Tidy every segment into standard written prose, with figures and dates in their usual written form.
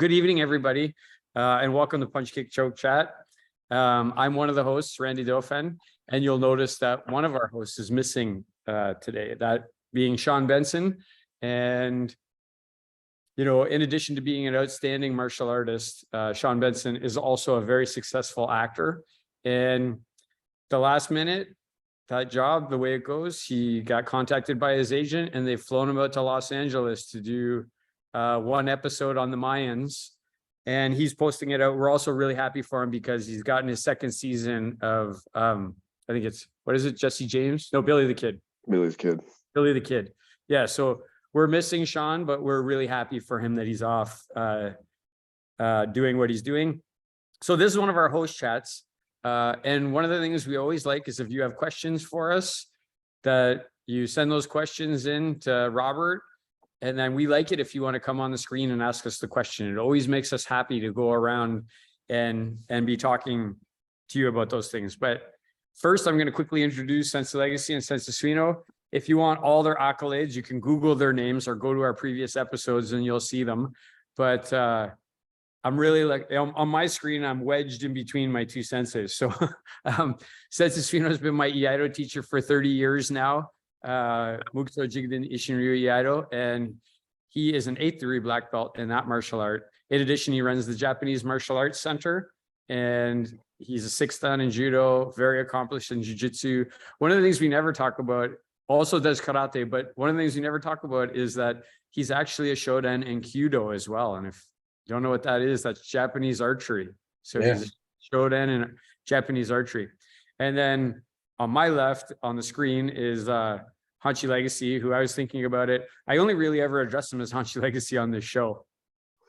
Good evening, everybody, and welcome to Punch Kick Choke Chat. I'm one of the hosts, Randy Dauphin, and you'll notice that one of our hosts is missing today, that being Sean Benson. And, you know, in addition to being an outstanding martial artist, Sean Benson is also a very successful actor. And the last minute, that job, the way it goes, he got contacted by his agent and they've flown him out to Los Angeles to do one episode on the Mayans, and he's posting it out. We're also really happy for him because he's gotten his second season of I think it's, what is it, Jesse James? No, Billy the Kid. Billy the Kid. Yeah, so we're missing Sean, but we're really happy for him that he's off doing what he's doing. So this is one of our host chats. And one of the things we always like is if you have questions for us, that you send those questions in to Robert. And then we like it if you want to come on the screen and ask us the question. It always makes us happy to go around and be talking to you about those things. But first, I'm going to quickly introduce Sensei Legacy and Sensei Suino. If you want all their accolades, you can Google their names or go to our previous episodes and you'll see them. But I'm really like, on my screen, I'm wedged in between my two senseis. So Sensei Suino has been my Iaido teacher for 30 years now. Mukuto Jigden Ishinryu Iaido, and he is an 8th degree black belt in that martial art. In addition, he runs the Japanese Martial Arts Center, and he's a 6th dan in judo, very accomplished in jiu-jitsu. One of the things we never talk about, also does karate, but one of the things we never talk about is that he's actually a shodan in kyudo as well. And if you don't know what that is, that's Japanese archery. So he's a shodan in Japanese archery. And then on my left on the screen is Hanshi Legacy, who I was thinking about it. I only really ever address him as Hanshi Legacy on this show.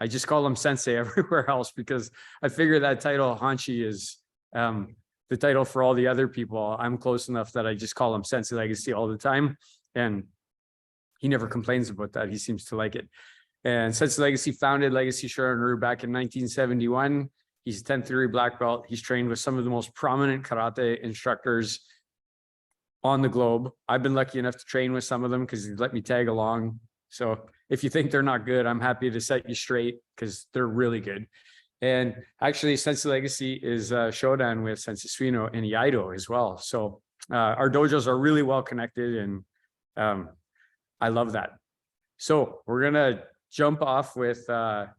I just call him Sensei everywhere else because I figure that title, Hanshi, is the title for all the other people. I'm close enough that I just call him Sensei Legacy all the time. And he never complains about that. He seems to like it. And Sensei Legacy founded Legacy Shorin-ryu back in 1971. He's 10th degree black belt. He's trained with some of the most prominent karate instructors on the globe. I've been lucky enough to train with some of them because they let me tag along. So if you think they're not good, I'm happy to set you straight because they're really good. And actually, Sensei Legacy is shodan with Sensei Suino and Iaido as well. So our dojos are really well connected, and I love that. So we're gonna jump off with our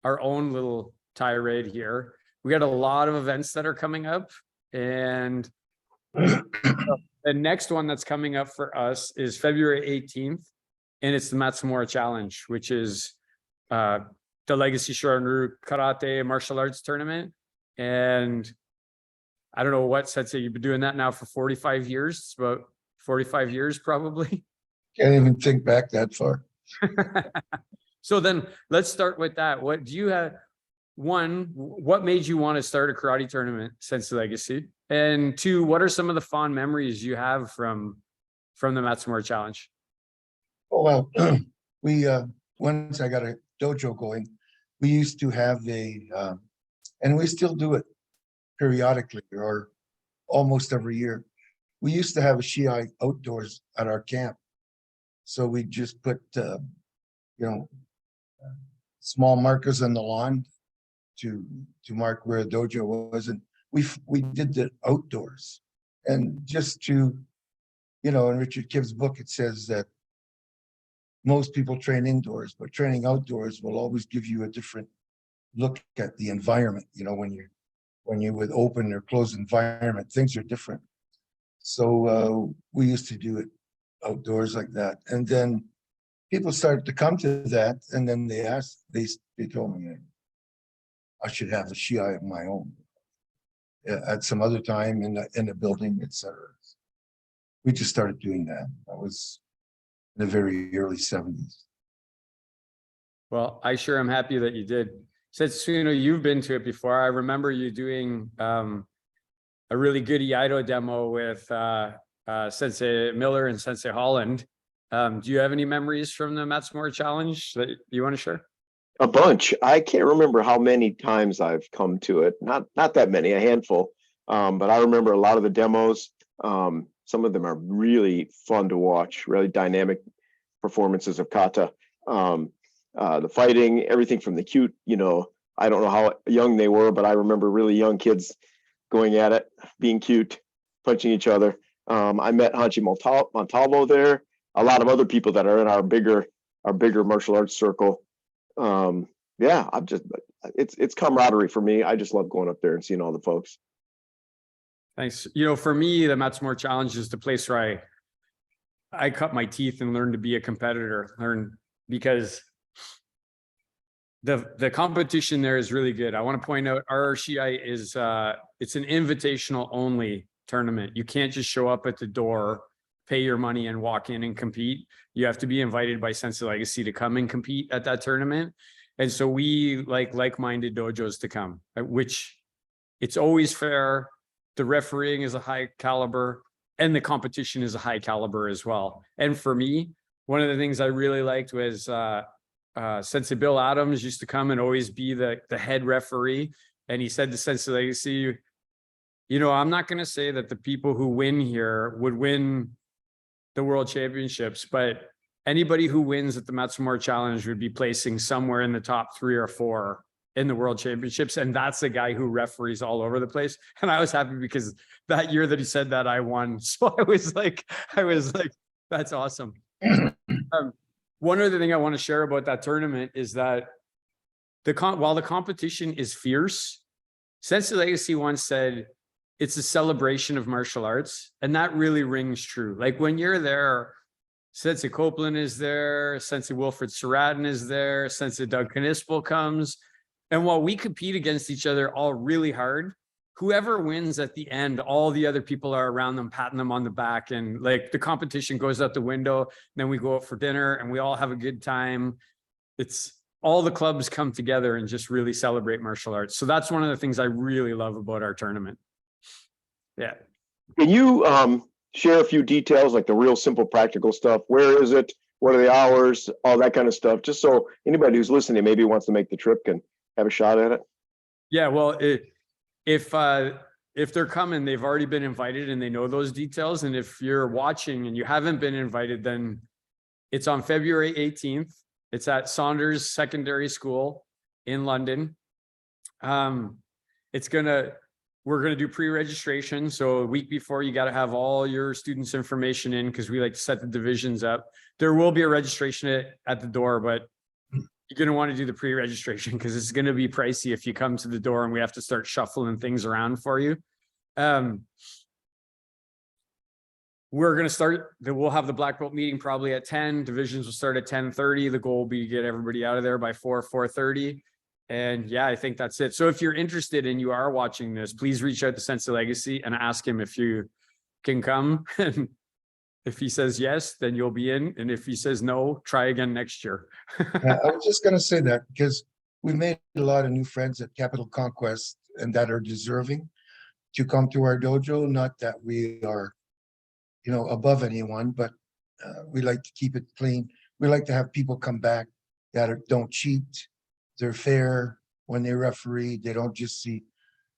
own little tirade here. We got a lot of events that are coming up, and the next one that's coming up for us is February 18th, and it's the Matsumura Challenge, which is the Legacy Shorin-ryu Karate Martial Arts Tournament. And I don't know what, Sensei, you've been doing that now for 45 years. It's about 45 years, probably. Can't even think back that far. So then let's start with that. What do you have? One, what made you want to start a karate tournament, Sensei Legacy? And two, what are some of the fond memories you have from the Matsumura Challenge? Oh, well, we, once I got a dojo going, we used to have and we still do it periodically or almost every year. We used to have a shiai outdoors at our camp. So we just put, small markers on the lawn to mark where a dojo was, and we did it outdoors. And just to, in Richard Kibb's book, it says that most people train indoors, but training outdoors will always give you a different look at the environment. When you're with open or closed environment, things are different. So we used to do it outdoors like that, and then people started to come to that, and then they told me I should have a shiai of my own at some other time in a building, etc. We just started doing that. That was in the very early 70s. Well, I sure am happy that you did. Since you've been to it before, I remember you doing a really good Iaido demo with Sensei Miller and Sensei Holland. Do you have any memories from the Matsumura Challenge that you want to share? A bunch. I can't remember how many times I've come to it. Not that many, a handful. But I remember a lot of the demos. Some of them are really fun to watch, really dynamic performances of kata. the fighting, everything from the cute, I don't know how young they were, but I remember really young kids going at it, being cute, punching each other. I met Hanshi Montalvo there, a lot of other people that are in our bigger martial arts circle. Yeah, it's camaraderie for me. I just love going up there and seeing all the folks. Thanks. For me, the Matsumoto Challenge is the place where I cut my teeth and learn to be a competitor, because the competition there is really good. I want to point out RRCI is it's an invitational only tournament. You can't just show up at the door, pay your money and walk in and compete. You have to be invited by Sensei Legacy to come and compete at that tournament. And so we like-minded dojos to come, which it's always fair. The refereeing is a high caliber and the competition is a high caliber as well. And for me, one of the things I really liked was Sensei Bill Adams used to come and always be the head referee. And he said to Sensei Legacy, I'm not going to say that the people who win here would win the world championships, but anybody who wins at the Matsumoto Challenge would be placing somewhere in the top 3 or 4 in the world championships. And that's a guy who referees all over the place. And I was happy because that year that he said that, I won. So I was like, that's awesome. One other thing I want to share about that tournament is that while the competition is fierce, Sensei Legacy once said, it's a celebration of martial arts. And that really rings true. Like when you're there, Sensei Copeland is there, Sensei Wilfred Saradin is there, Sensei Doug Knispel comes. And while we compete against each other all really hard, whoever wins at the end, all the other people are around them, patting them on the back. And like the competition goes out the window, then we go out for dinner and we all have a good time. It's all the clubs come together and just really celebrate martial arts. So that's one of the things I really love about our tournament. Yeah. Can you share a few details, like the real simple practical stuff? Where is it? What are the hours? All that kind of stuff, just so anybody who's listening maybe wants to make the trip can have a shot at it. Yeah, well, if they're coming, they've already been invited and they know those details. And if you're watching and you haven't been invited, then it's on February 18th. It's at Saunders Secondary School in London. We're going to do pre-registration. So a week before, you got to have all your students' information in because we like to set the divisions up. There will be a registration at the door, but you're going to want to do the pre-registration because it's going to be pricey if you come to the door and we have to start shuffling things around for you. We're going to start, we'll have the black belt meeting probably at 10. Divisions will start at 10:30. The goal will be to get everybody out of there by 4:30. And yeah, I think that's it. So if you're interested and you are watching this, please reach out to Sensei Legacy and ask him if you can come. And if he says yes, then you'll be in. And if he says no, try again next year. Yeah, I was just going to say that because we made a lot of new friends at Capital Conquest and that are deserving to come to our dojo. Not that we are, above anyone, but we like to keep it clean. We like to have people come back that don't cheat. They're fair when they referee. They don't just see,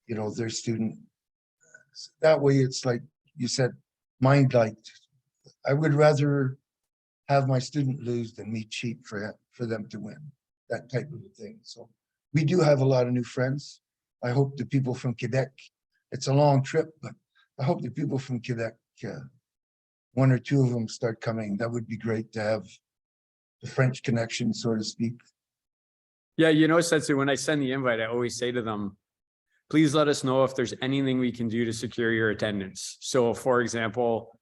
their student. That way, it's like you said, mind liked. I would rather have my student lose than me cheat for them to win. That type of a thing. So we do have a lot of new friends. I hope the people from Quebec. It's a long trip, but I hope the people from Quebec, 1 or 2 of them, start coming. That would be great to have the French connection, so to speak. Yeah, Sensei, when I send the invite, I always say to them, please let us know if there's anything we can do to secure your attendance. So for example,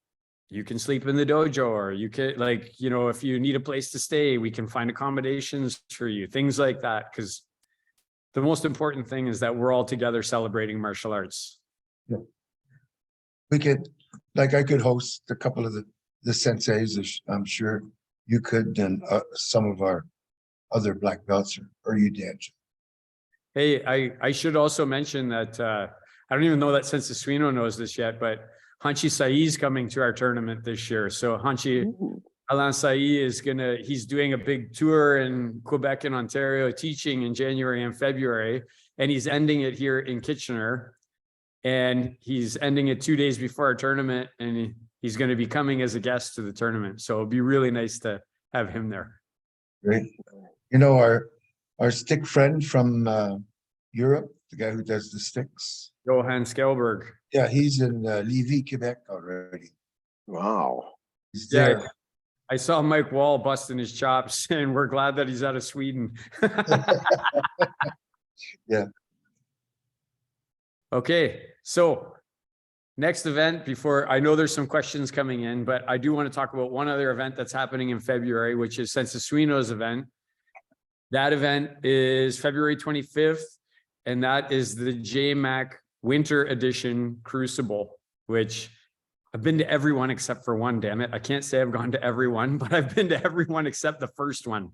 you can sleep in the dojo, or you can if you need a place to stay, we can find accommodations for you, things like that. Because the most important thing is that we're all together celebrating martial arts. Yeah. We could, I could host a couple of the senseis, I'm sure you could, and some of our other black belts, or you did. Hey, I should also mention that I don't even know that Sensei Suino knows this yet, but Hanshi Sai is coming to our tournament this year. So Hanshi Alain Sai he's doing a big tour in Quebec and Ontario, teaching in January and February, and he's ending it here in Kitchener. And he's ending it 2 days before our tournament, and he's going to be coming as a guest to the tournament. So it'll be really nice to have him there. Great. You know, our stick friend from Europe, the guy who does the sticks. Johan Skelberg. Yeah, he's in Lévis, Quebec already. Wow. He's Yeah, there. I saw Mike Wall busting his chops, and we're glad that he's out of Sweden. Yeah. Okay, so next event before, I know there's some questions coming in, but I do want to talk about one other event that's happening in February, which is Census Suino's event. That event is February 25th, and that is the JMAC Winter Edition Crucible, which I've been to everyone except for one, damn it. I can't say I've gone to everyone, but I've been to everyone except the first one.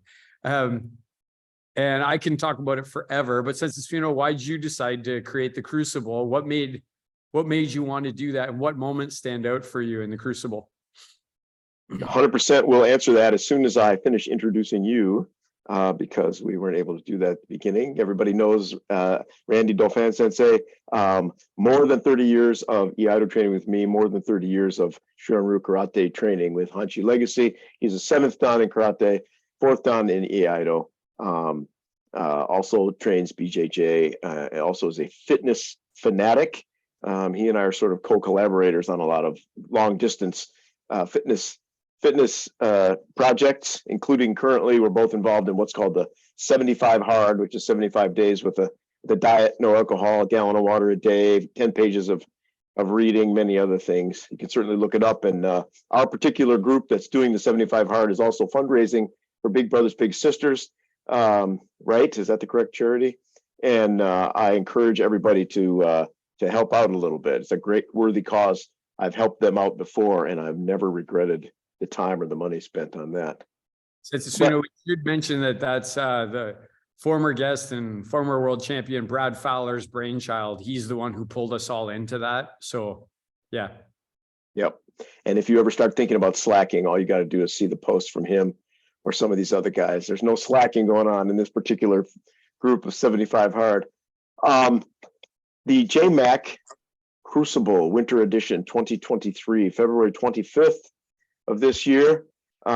And I can talk about it forever, but Census Suino, why did you decide to create the Crucible? What made you want to do that? And what moments stand out for you in the Crucible? 100% will answer that as soon as I finish introducing you, because we weren't able to do that at the beginning. Everybody knows Randy Dauphin Sensei, more than 30 years of Iaido training with me, more than 30 years of Shorin-ryu Karate training with Hanshi Legacy. He's a 7th dan in Karate, 4th dan in Iaido. Also trains BJJ, also is a fitness fanatic. He and I are sort of co-collaborators on a lot of long distance fitness projects, including currently we're both involved in what's called the 75 hard, which is 75 days with the diet, no alcohol, a gallon of water a day, 10 pages of reading, many other things. You can certainly look it up. And our particular group that's doing the 75 hard is also fundraising for Big Brothers Big Sisters. Right? Is that the correct charity? And I encourage everybody to help out a little bit. It's a great worthy cause. I've helped them out before, and I've never regretted the time or the money spent on that. Census Suino, we should mention that that's the former guest and former world champion Brad Fowler's brainchild. He's the one who pulled us all into that. So, yeah. Yep. And if you ever start thinking about slacking, all you got to do is see the post from him or some of these other guys. There's no slacking going on in this particular group of 75 hard. The JMAC Crucible Winter Edition 2023, February 25th of this year. The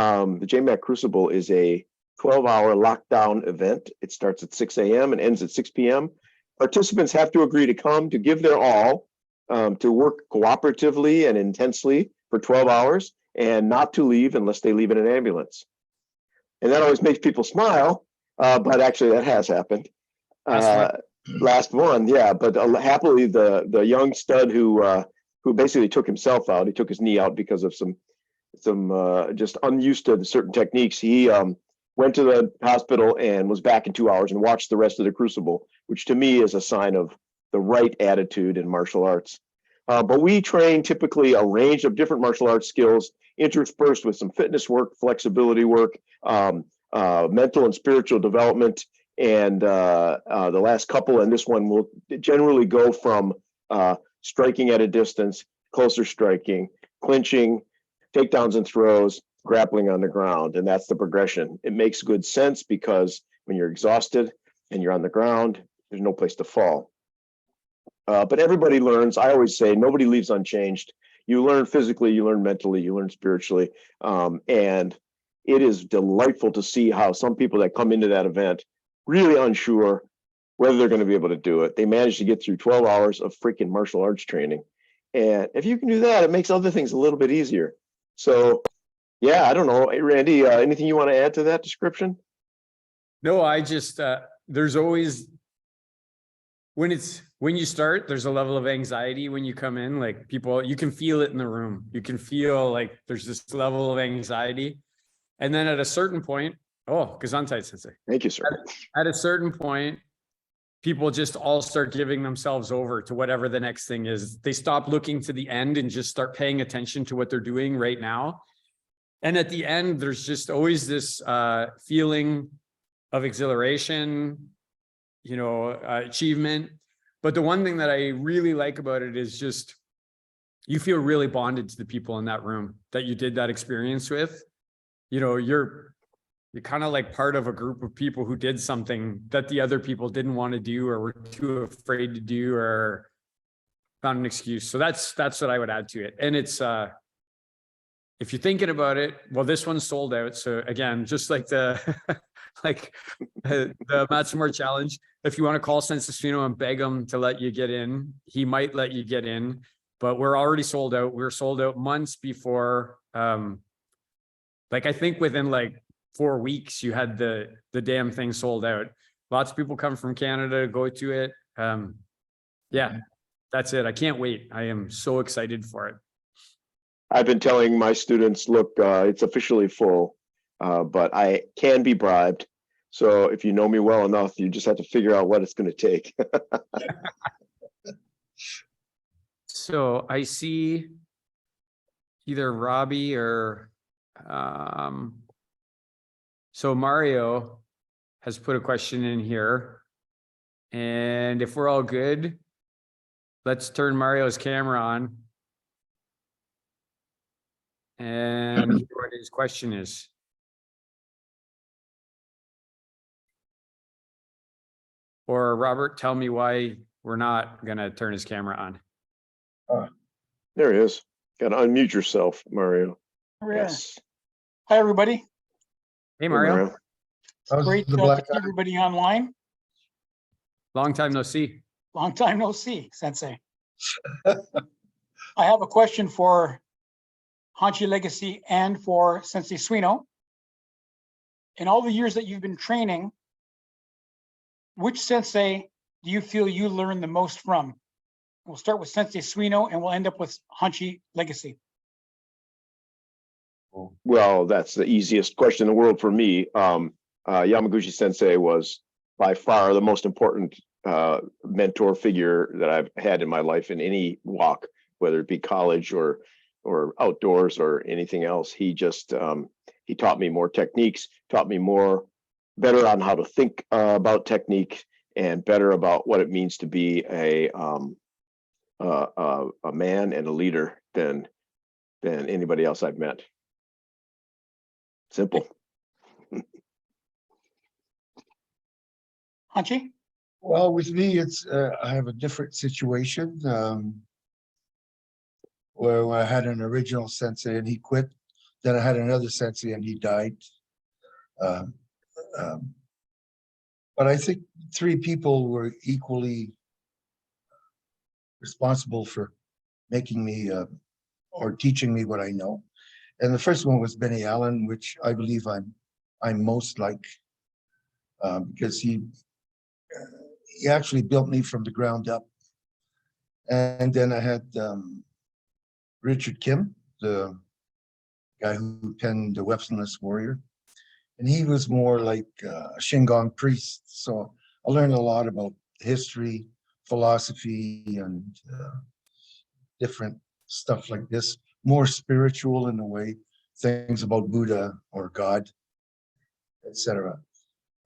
JMAC Crucible is a 12-hour lockdown event. It starts at 6 a.m. and ends at 6 p.m. Participants have to agree to come, to give their all, to work cooperatively and intensely for 12 hours and not to leave unless they leave in an ambulance. And that always makes people smile, but actually that has happened. Last one, yeah. But happily, the young stud who basically took himself out, he took his knee out because of some just unused to certain techniques. He went to the hospital and was back in 2 hours and watched the rest of the Crucible, which to me is a sign of the right attitude in martial arts. But we train typically a range of different martial arts skills, interspersed with some fitness work, flexibility work, mental and spiritual development. And the last couple, and this one will generally go from striking at a distance, closer striking, clinching, takedowns and throws, grappling on the ground. And that's the progression. It makes good sense because when you're exhausted and you're on the ground, there's no place to fall. But everybody learns. I always say nobody leaves unchanged. You learn physically, you learn mentally, you learn spiritually. And it is delightful to see how some people that come into that event really unsure whether they're going to be able to do it. They manage to get through 12 hours of freaking martial arts training. And if you can do that, it makes other things a little bit easier. So, yeah, I don't know. Hey, Randy, anything you want to add to that description? No, I just, there's always, when you start, there's a level of anxiety when you come in, like people, you can feel it in the room. You can feel like there's this level of anxiety. And then at a certain point, Gesundheit Sensei. Thank you, sir. At a certain point, people just all start giving themselves over to whatever the next thing is. They stop looking to the end and just start paying attention to what they're doing right now. And at the end, there's just always this feeling of exhilaration, achievement. But the one thing that I really like about it is just, you feel really bonded to the people in that room that you did that experience with. You're kind of like part of a group of people who did something that the other people didn't want to do or were too afraid to do or found an excuse. So that's what I would add to it. And it's if you're thinking about it, well, this one's sold out. So again, just like the the Matsamore challenge, if you want to call Sensei Suino and beg him to let you get in, he might let you get in. But we're already sold out. We're sold out months before. Like I think within like 4 weeks, you had the damn thing sold out. Lots of people come from Canada to go to it. Yeah, that's it. I can't wait. I am so excited for it. I've been telling my students, look, it's officially full, but I can be bribed. So if you know me well enough, you just have to figure out what it's going to take. So I see either Robbie or so Mario has put a question in here. And if we're all good, let's turn Mario's camera on. And hear what his question is. Or Robert, tell me why we're not gonna turn his camera on. There he is. Got to unmute yourself, Mario. Yes. Hi, everybody. Hey, Mario, How's Great the to black see everybody online. long time no see. Long time no see, Sensei. I have a question for Hanchi Legacy and for Sensei Suino. In all the years that you've been training, which sensei do you feel you learned the most from? We'll start with Sensei Suino and we'll end up with Hanchi Legacy. Well, that's the easiest question in the world for me. Yamaguchi Sensei was by far the most important mentor figure that I've had in my life in any walk, whether it be college or outdoors or anything else. He just he taught me more techniques, taught me better on how to think about technique, and better about what it means to be a man and a leader than anybody else I've met. Simple. Hanchi? Well, with me, it's I have a different situation where I had an original sensei and he quit. Then I had another sensei and he died. But I think 3 people were equally responsible for making me or teaching me what I know. And the first one was Benny Allen, which I believe I'm most like, because he actually built me from the ground up. And then I had Richard Kim, the guy who penned The Weaponless Warrior. And he was more like a Shingon priest. So I learned a lot about history, philosophy, and different stuff like this. More spiritual in a way, things about Buddha or God, etc.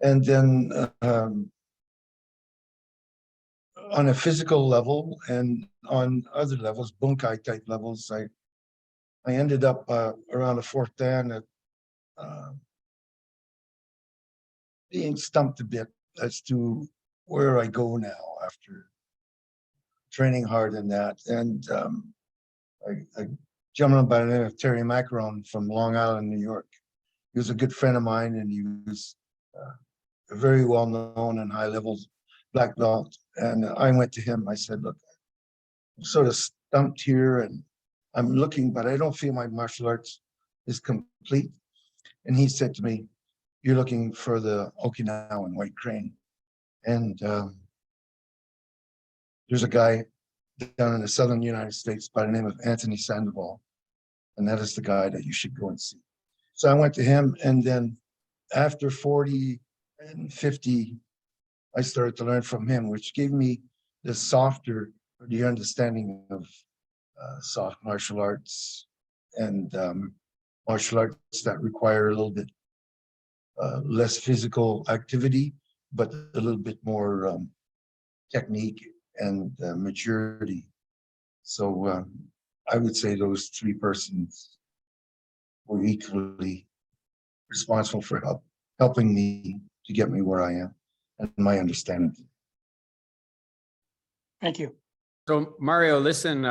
And then on a physical level and on other levels, bunkai type levels, I ended up around the 4th dan at being stumped a bit as to where I go now after training hard in that. And a gentleman by the name of Terry Macaron from Long Island, New York. He was a good friend of mine, and he was a very well known and high level black belt. And I went to him. I said, "Look, I'm sort of stumped here, and I'm looking, but I don't feel my martial arts is complete." And he said to me, "You're looking for the Okinawan White Crane, and there's a guy down in the southern United States by the name of Anthony Sandoval, and that is the guy that you should go and see." So I went to him, and then after 40 and 50, I started to learn from him, which gave me the understanding of soft martial arts and martial arts that require a little bit less physical activity, but a little bit more technique and maturity. So I would say those 3 persons were equally responsible for helping me to get me where I am and my understanding. Thank you. So Mario, listen,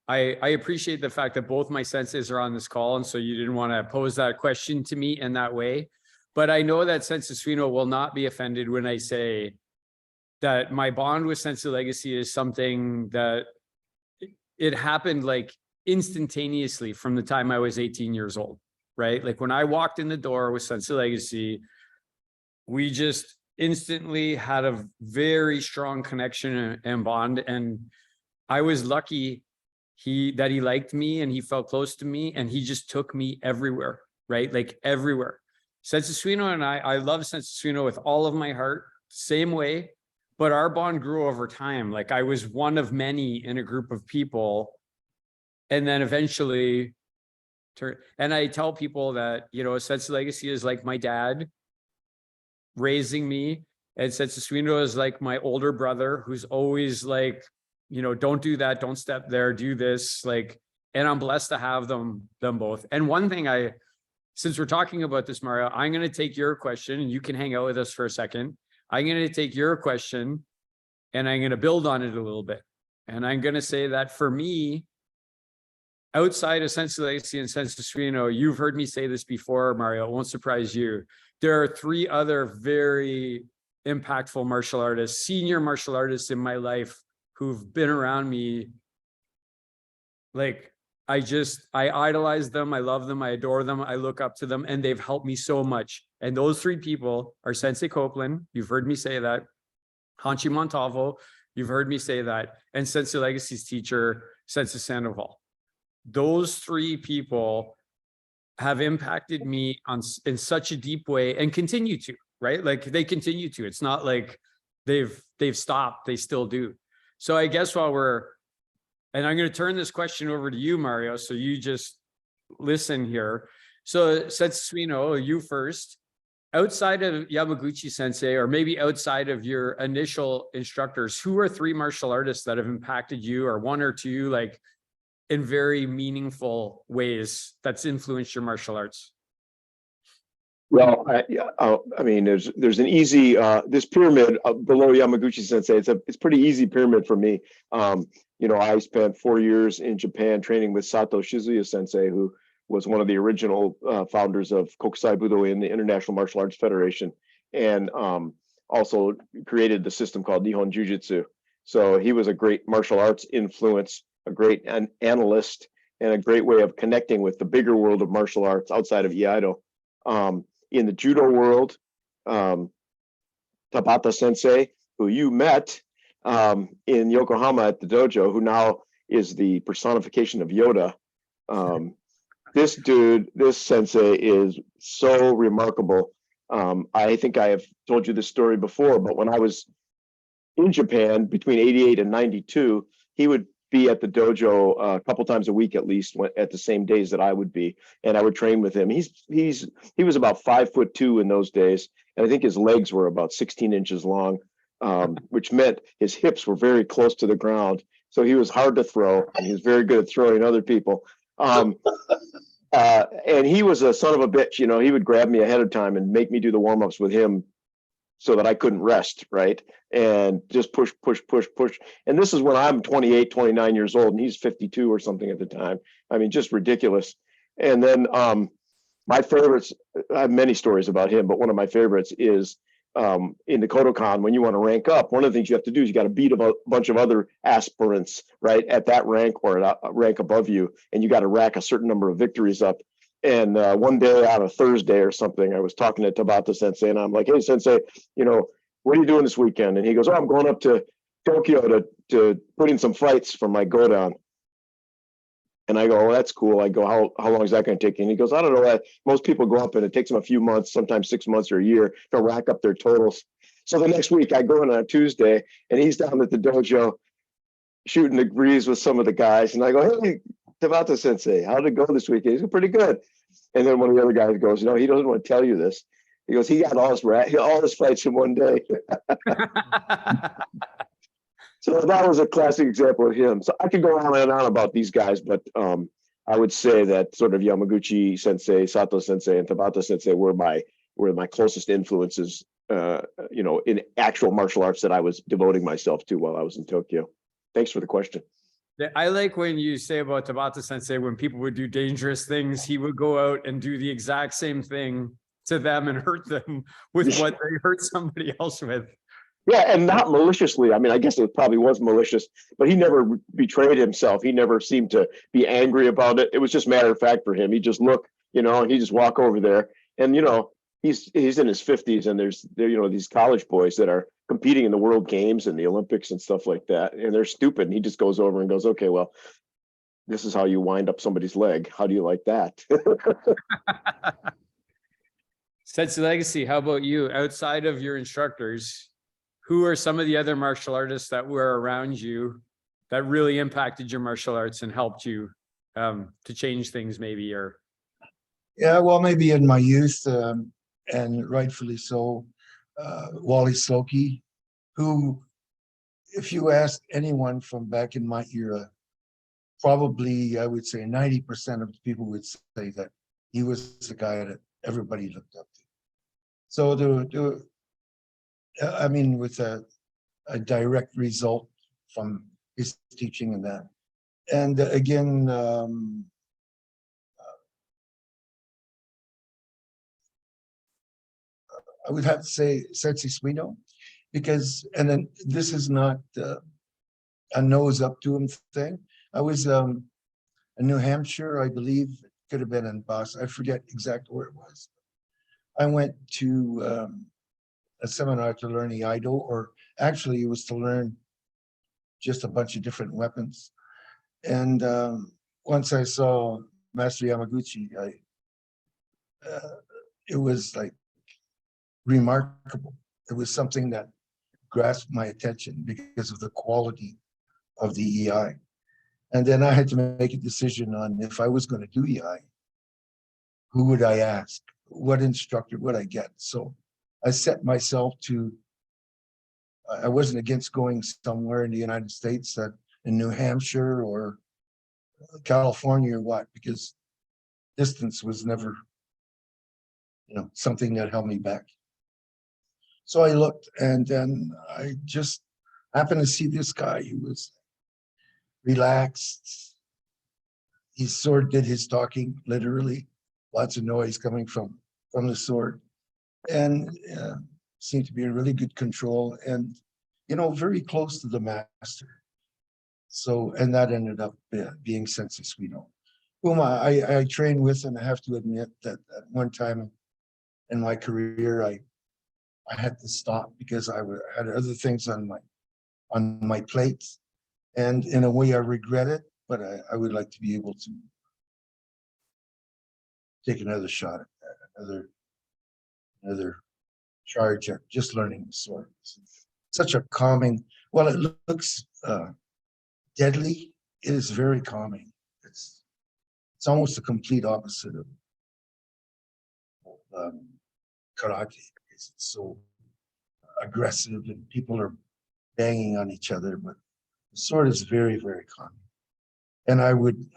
I appreciate the fact that both my senseis are on this call, and so you didn't want to pose that question to me in that way. But I know that Sensei Suino will not be offended when I say that my bond with Sensei Legacy is something that it happened like instantaneously from the time I was 18 years old, right? Like when I walked in the door with Sensei Legacy, we just instantly had a very strong connection and bond. And I was lucky that he liked me and he felt close to me and he just took me everywhere, right? Like everywhere. Sensei Suino and I love Sensei Suino with all of my heart, same way, but our bond grew over time. Like I was one of many in a group of people. And then eventually, and I tell people that, you know, Sensei Legacy is like my dad raising me, and Sensei Suino is like my older brother who's always like, you know, don't do that, don't step there, do this, like, and I'm blessed to have them both. And one thing since we're talking about this, Mario, I'm going to take your question and you can hang out with us for a second. I'm going to take your question and I'm going to build on it a little bit. And I'm going to say that for me, outside of Sensei Legacy and Sensei Suino, you've heard me say this before, Mario, it won't surprise you. There are 3 other very impactful martial artists, senior martial artists in my life who've been around me. Like, I idolize them. I love them. I adore them. I look up to them and they've helped me so much. And those 3 people are Sensei Copeland. You've heard me say that. Hanshi Montalvo. You've heard me say that. And Sensei Legacy's teacher, Sensei Sandoval. Those 3 people have impacted me in such a deep way and continue to, right? Like they continue to. It's not like they've stopped. They still do. So I guess and I'm going to turn this question over to you, Mario, so you just listen here. So Sensei Suino, you first. Outside of Yamaguchi Sensei, or maybe outside of your initial instructors, who are 3 martial artists that have impacted you, or 1 or 2, like in very meaningful ways that's influenced your martial arts? Well, I mean, there's an easy this pyramid below Yamaguchi Sensei. It's pretty easy pyramid for me. You know, I spent 4 years in Japan training with Sato Shizuya Sensei, who was one of the original founders of Kokusai Budo in the International Martial Arts Federation, and also created the system called Nihon Jiu-Jitsu. So he was a great martial arts influence, a great analyst, and a great way of connecting with the bigger world of martial arts outside of Iaido. In the judo world, Tabata Sensei, who you met in Yokohama at the dojo, who now is the personification of Yoda. This sensei is so remarkable. I think I have told you this story before, but when I was in Japan between 88 and 92, he would be at the dojo a couple times a week at least, at the same days that I would be, and I would train with him. He was about 5'2" in those days, and I think his legs were about 16 inches long, which meant his hips were very close to the ground. So he was hard to throw, and he was very good at throwing other people. And he was a son of a bitch. You know, he would grab me ahead of time and make me do the warm-ups with him so that I couldn't rest, right? And just push. And this is when I'm 28, 29 years old, and he's 52 or something at the time. I mean, just ridiculous. And then my favorites, I have many stories about him, but one of my favorites is in the Kodokan, when you want to rank up, one of the things you have to do is you got to beat a bunch of other aspirants, right, at that rank or at a rank above you, and you got to rack a certain number of victories up. And one day on a Thursday or something, I was talking to Tabata Sensei, and I'm like, "Hey, Sensei, you know, what are you doing this weekend?" And he goes, "Oh, I'm going up to Tokyo to put in some fights for my Godan." And I go, "Well, that's cool." I go, how long is that going to take? And he goes, "I don't know. Most people go up and it takes them a few months, sometimes 6 months or a year to rack up their totals." So the next week I go in on a Tuesday, and he's down at the dojo shooting the breeze with some of the guys. And I go, "Hey, Tabata Sensei, how did it go this weekend?" He's pretty good. And then one of the other guys goes, "No, he doesn't want to tell you this." He goes, "He got all his fights in one day." So that was a classic example of him. So I could go on and on about these guys, but I would say that sort of Yamaguchi Sensei, Sato Sensei, and Tabata Sensei were my closest influences, you know, in actual martial arts that I was devoting myself to while I was in Tokyo. Thanks for the question. I like when you say about Tabata Sensei, when people would do dangerous things, he would go out and do the exact same thing to them and hurt them with what they hurt somebody else with. Yeah, and not maliciously. I mean, I guess it probably was malicious, but he never betrayed himself. He never seemed to be angry about it. It was just matter of fact for him. He just look, and he just walk over there, and he's in his 50s, and there's these college boys that are competing in the World Games and the Olympics and stuff like that, and they're stupid. And he just goes over and goes, "Okay, well, this is how you wind up somebody's leg. How do you like that?" Sensei Legacy, how about you? Outside of your instructors, who are some of the other martial artists that were around you that really impacted your martial arts and helped you to change things maybe? Or Yeah, well, maybe in my youth, and rightfully so, Wally Slokey, who, if you ask anyone from back in my era, probably I would say 90% of the people would say that he was the guy that everybody looked up to. So I mean, with a direct result from his teaching and that. And again, I would have to say Sensei Suino, because, and then this is not a nose up to him thing. I was in New Hampshire, I believe, it could have been in Boston. I forget exactly where it was. I went to a seminar to learn Iaido, or actually it was to learn just a bunch of different weapons. And once I saw Master Yamaguchi, it was like remarkable. It was something that grasped my attention because of the quality of the EI. And then I had to make a decision on if I was going to do EI, who would I ask? What instructor would I get? So I set myself to, I wasn't against going somewhere in the United States, in New Hampshire or California or what, because distance was never, something that held me back. So I looked, and then I just happened to see this guy. He was relaxed. His sword did his talking, literally. Lots of noise coming from the sword, and seemed to be in really good control, and very close to the master. So, and that ended up being Sensei Suino, whom I trained with, and I have to admit that at one time in my career, I had to stop because I had other things on my plate, and in a way I regret it, but I would like to be able to take another shot at that, another charge at just learning the sword. It's such a calming, well, it looks deadly, it is very calming. It's almost the complete opposite of karate. It's so aggressive and people are banging on each other, but the sword is very, very calming. And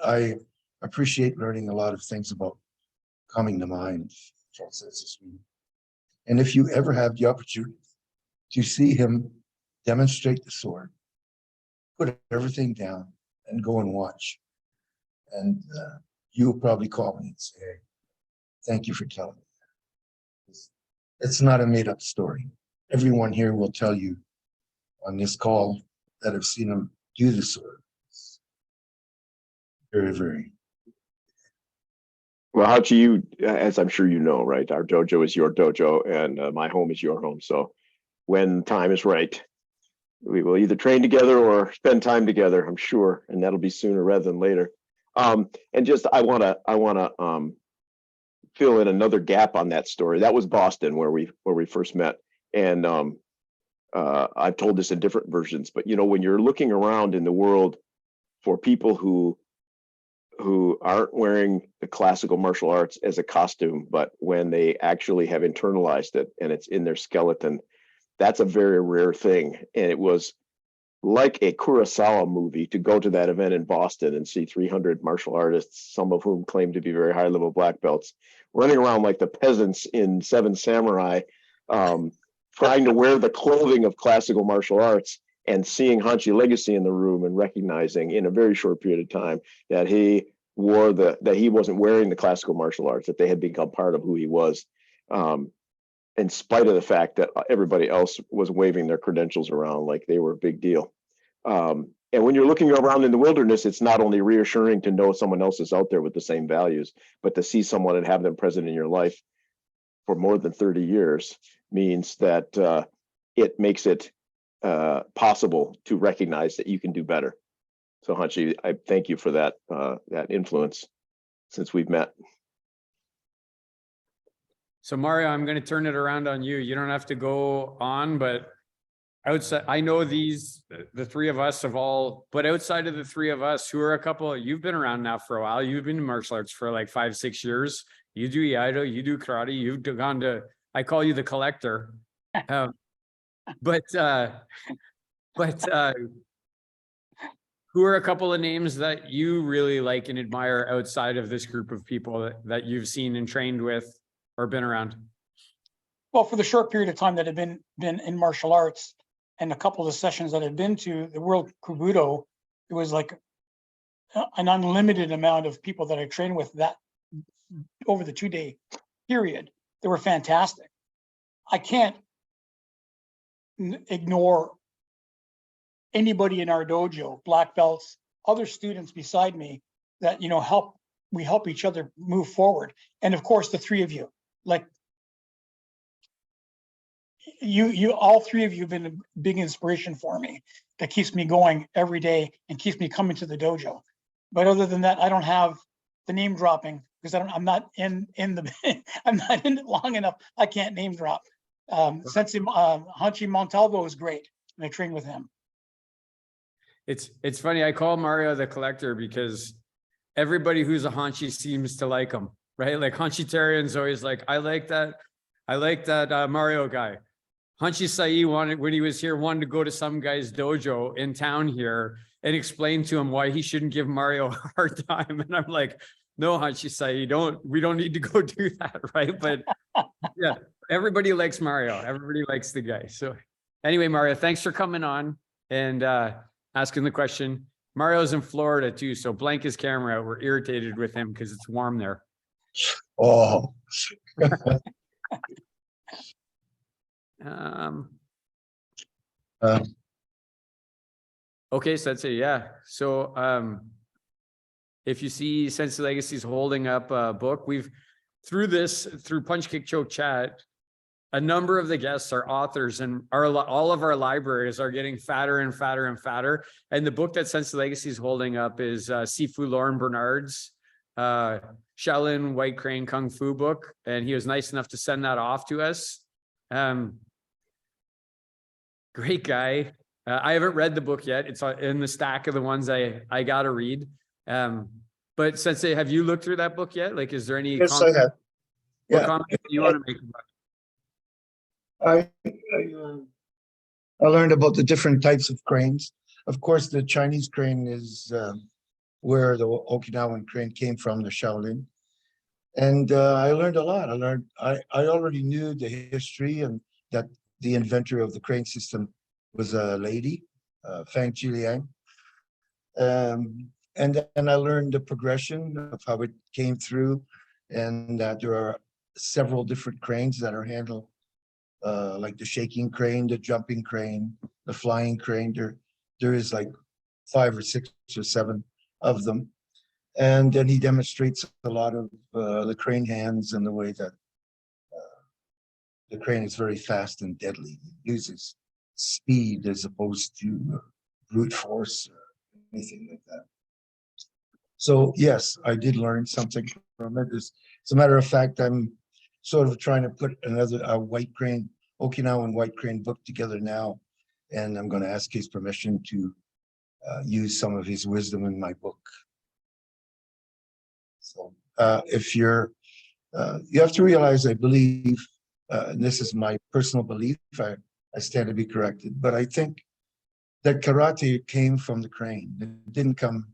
I appreciate learning a lot of things about calming the mind from Sensei Suino. And if you ever have the opportunity to see him demonstrate the sword, put everything down and go and watch. And you'll probably call me and say, "Hey, thank you for telling me that." It's not a made-up story. Everyone here will tell you on this call that have seen him do the sword. It's very, very. Well, Hachi, you, as I'm sure you know, right? Our dojo is your dojo, and my home is your home. So when time is right, we will either train together or spend time together, I'm sure, and that'll be sooner rather than later. And just I wanna fill in another gap on that story. That was Boston where we first met, and I've told this in different versions. But when you're looking around in the world for people who aren't wearing the classical martial arts as a costume, but when they actually have internalized it and it's in their skeleton, that's a very rare thing. And it was like a Kurosawa movie to go to that event in Boston and see 300 martial artists, some of whom claim to be very high level black belts, running around like the peasants in Seven Samurai, trying to wear the clothing of classical martial arts. and seeing Hanshi Legacy in the room and recognizing in a very short period of time that he wasn't wearing the classical martial arts, that they had become part of who he was, in spite of the fact that everybody else was waving their credentials around like they were a big deal. And when you're looking around in the wilderness, it's not only reassuring to know someone else is out there with the same values, but to see someone and have them present in your life for more than 30 years means that it makes it possible to recognize that you can do better. So Hanshi, I thank you for that influence since we've met. So Mario, I'm going to turn it around on you. You don't have to go on, but outside, I know the three of us but outside of the three of us, who are a couple, you've been around now for a while. You've been in martial arts for like 5-6 years. You do Iaido, you do karate, you've gone to, I call you the collector. But who are a couple of names that you really like and admire outside of this group of people that you've seen and trained with or been around? Well, for the short period of time that I've been in martial arts and a couple of the sessions that I've been to, the World Kubudo, it was like an unlimited amount of people that I trained with that over the 2-day period. They were fantastic. I can't ignore anybody in our dojo, black belts, other students beside me that, we help each other move forward. And of course, the three of you, like you all three of you have been a big inspiration for me that keeps me going every day and keeps me coming to the dojo. But other than that, I don't have the name dropping because I'm not in I'm not in it long enough. I can't name drop. Sensei Hanshi Montalvo is great, and I train with him. It's funny. I call Mario the collector because everybody who's a Hanshi seems to like him, right? Like Hanshi-tarian's always like, I like that Mario guy. Hanshi Sai when he was here, wanted to go to some guy's dojo in town here and explain to him why he shouldn't give Mario a hard time. And I'm like, no, Hanshi Sai, we don't need to go do that, right? But yeah, everybody likes Mario. Everybody likes the guy. So anyway, Mario, thanks for coming on and asking the question. Mario's in Florida too, so blank his camera out. We're irritated with him because it's warm there. Oh, Okay, Sensei, yeah. So if you see Sensei Legacy's holding up a book, through Punch Kick Choke Chat, a number of the guests are authors, and all of our libraries are getting fatter and fatter and fatter. And the book that Sensei Legacy is holding up is Sifu Lauren Bernard's Shaolin White Crane Kung Fu book. And he was nice enough to send that off to us. Great guy. I haven't read the book yet. It's in the stack of the ones I got to read. But Sensei, have you looked through that book yet? Like, is there any yes, I have. what Yeah. comment you want to make about it? I learned about the different types of cranes. Of course, the Chinese crane is where the Okinawan crane came from, the Shaolin. And I learned a lot. I already knew the history and that the inventor of the crane system was a lady, Fang Jiliang. And then I learned the progression of how it came through, and that there are several different cranes that are handled, like the shaking crane, the jumping crane, the flying crane. There is like 5 or 6 or 7 of them. And then he demonstrates a lot of the crane hands and the way that the crane is very fast and deadly. It uses speed as opposed to brute force or anything like that. So yes, I did learn something from it. As a matter of fact, I'm sort of trying to put a white crane, Okinawan white crane book together now, and I'm going to ask his permission to use some of his wisdom in my book. So if you have to realize, I believe, and this is my personal belief, I stand to be corrected, but I think that karate came from the crane. It didn't come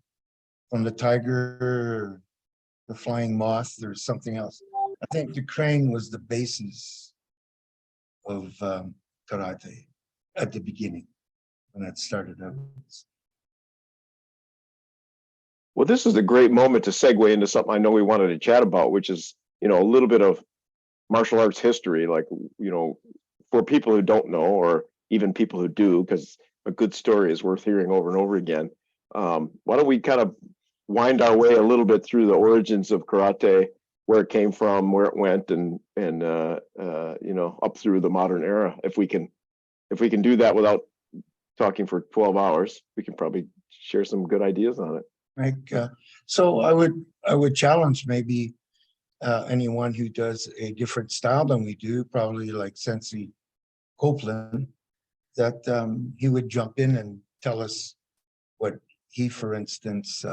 from the tiger, or the flying moth, or something else. I think the crane was the basis of karate at the beginning. when it started out. Well, this is a great moment to segue into something I know we wanted to chat about, which is, a little bit of martial arts history, like, for people who don't know, or even people who do, because a good story is worth hearing over and over again. Why don't we kind of wind our way a little bit through the origins of karate, where it came from, where it went, and up through the modern era. If we can do that without talking for 12 hours, we can probably share some good ideas on it. Right. So I would challenge maybe anyone who does a different style than we do, probably like Sensei Copeland, that he would jump in and tell us what he, for instance,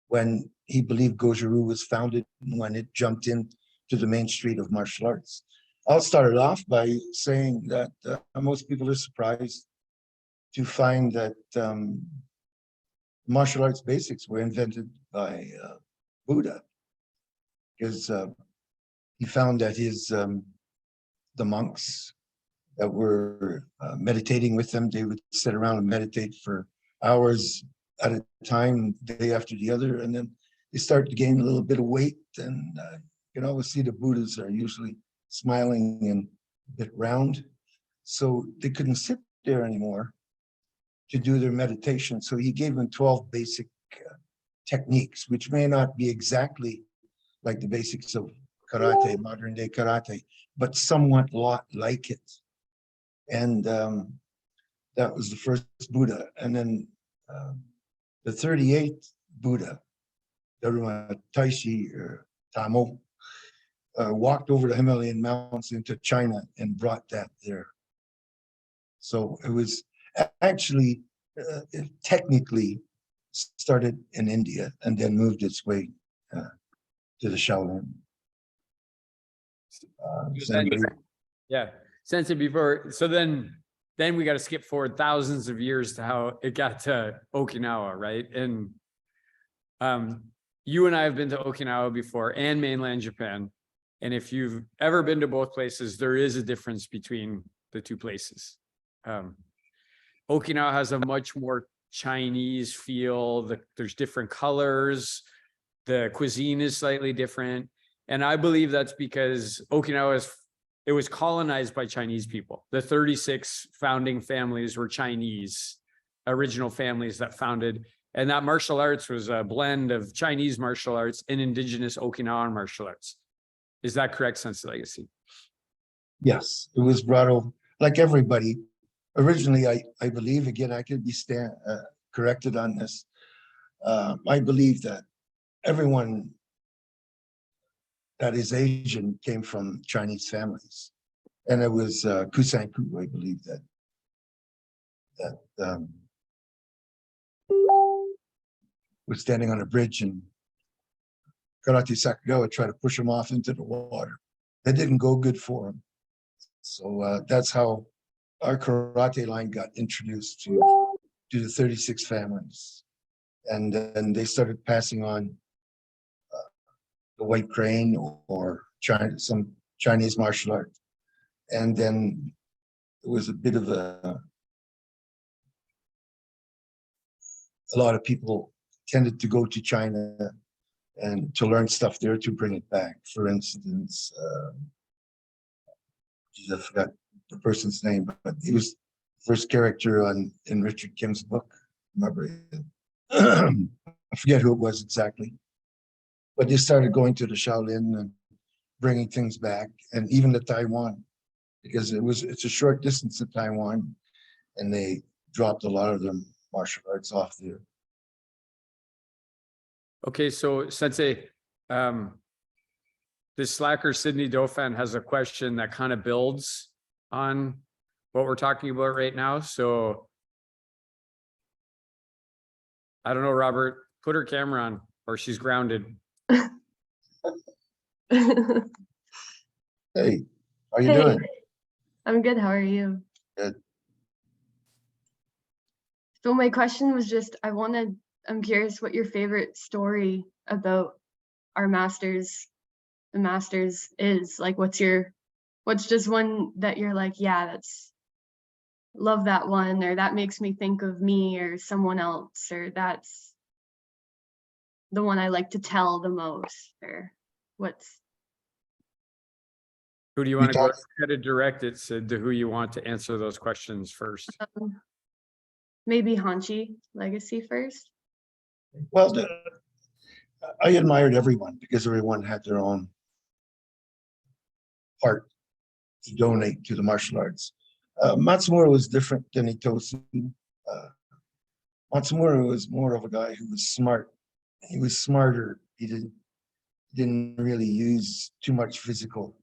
when he believed Goju-Ryu was founded, when it jumped in to the main street of martial arts. I'll start it off by saying that most people are surprised to find that martial arts basics were invented by Buddha, because he found that the monks that were meditating with them, they would sit around and meditate for hours at a time, day after the other, and then they start to gain a little bit of weight, and you can always see the Buddhas are usually smiling and a bit round, so they couldn't sit there anymore to do their meditation. So he gave them 12 basic techniques, which may not be exactly like the basics of karate, modern day karate, but somewhat like it. And that was the first Buddha. And then the 38th Buddha, Dharma Taishi or Tamo, walked over the Himalayan mountains into China and brought that there. So it was actually it technically started in India and then moved its way to the Shaolin. Yeah, Sensei, before, so then we got to skip forward thousands of years to how it got to Okinawa, right? And you and I have been to Okinawa before, and mainland Japan. And if you've ever been to both places, there is a difference between the two places. Okinawa has a much more Chinese feel. There's different colors. The cuisine is slightly different. And I believe that's because Okinawa was colonized by Chinese people. The 36 founding families were Chinese, original families that founded. And that martial arts was a blend of Chinese martial arts and indigenous Okinawan martial arts. Is that correct, Sensei Legacy? Yes, it was brought over, like everybody. Originally, I believe, again, I could be corrected on this. I believe that everyone that is Asian came from Chinese families. And it was Kusanku, I believe, that was standing on a bridge, and Karate Sakagawa tried to push him off into the water. That didn't go good for him. So that's how our karate line got introduced to the 36 families. And then they started passing on the white crane or some Chinese martial art. And then it was a bit of a lot of people tended to go to China and to learn stuff there to bring it back. For instance, I forgot the person's name, but he was the first character in Richard Kim's book. Remember, I forget who it was exactly, but they started going to the Shaolin and bringing things back, and even to Taiwan, because it's a short distance to Taiwan, and they dropped a lot of their martial arts off there. Okay, so Sensei, this slacker Sydney Dauphin has a question that kind of builds on what we're talking about right now. So I don't know, Robert, put her camera on or she's grounded. Hey, how you doing? I'm good. How are you? Good. So my question was just, I'm curious what your favorite story about our masters, the masters is. Like, what's just one that you're like, yeah, love that one, or that makes me think of me or someone else, or that's the one I like to tell the most, or what's Who do you We want to go talked- ahead and direct it, Sid, to who you want to answer those questions first? maybe Hanchi legacy first. Well, I admired everyone because everyone had their own part to donate to the martial arts. Matsumura was different than Itosu. Matsumura was more of a guy who was smart. He was smarter. He didn't really use too much physical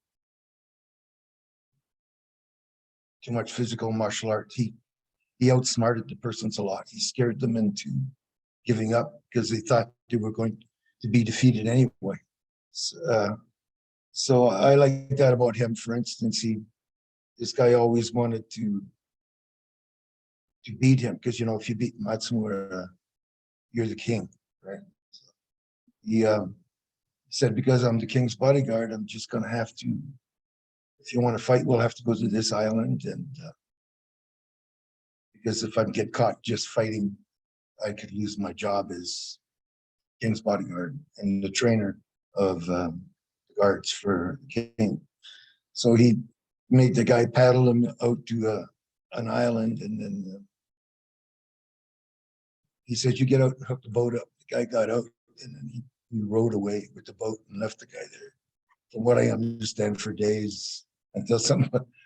martial art. He outsmarted the persons a lot. He scared them into giving up because they thought they were going to be defeated anyway. So I like that about him. For instance, this guy always wanted to beat him because, you know, if you beat Matsumura, you're the king, right? He said, because I'm the king's bodyguard, I'm just going to have to, if you want to fight, we'll have to go to this island. And because if I get caught just fighting, I could lose my job as king's bodyguard and the trainer of the guards for the king. So he made the guy paddle him out to an island, and then he said, "You get out and hook the boat up." The guy got out, and then he rowed away with the boat and left the guy there. From what I understand, for days until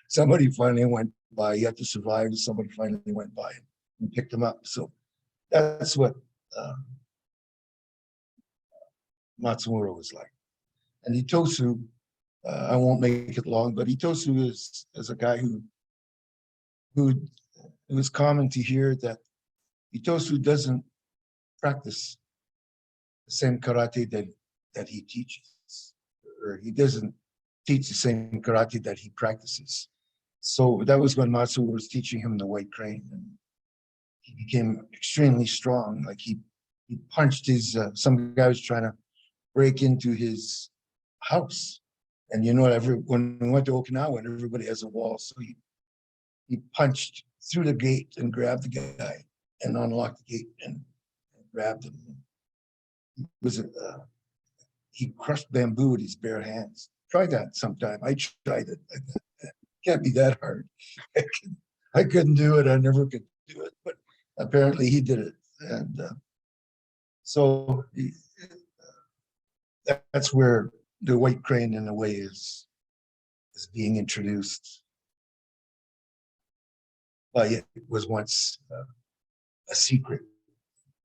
somebody finally went by. He had to survive, and somebody finally went by and picked him up. So that's what Matsumura was like. And Itosu, I won't make it long, but Itosu is a guy who it was common to hear that Itosu doesn't practice the same karate that he teaches, or he doesn't teach the same karate that he practices. So that was when Matsumura was teaching him the white crane, and he became extremely strong. Like he punched his, some guy was trying to break into his house. And you know, when we went to Okinawa, everybody has a wall. So he punched through the gate and grabbed the guy and unlocked the gate and grabbed him. He crushed bamboo with his bare hands. Try that sometime. I tried it. It can't be that hard. I couldn't do it. I never could do it, but apparently he did it. And so that's where the white crane, in a way, is being introduced. But it was once a secret.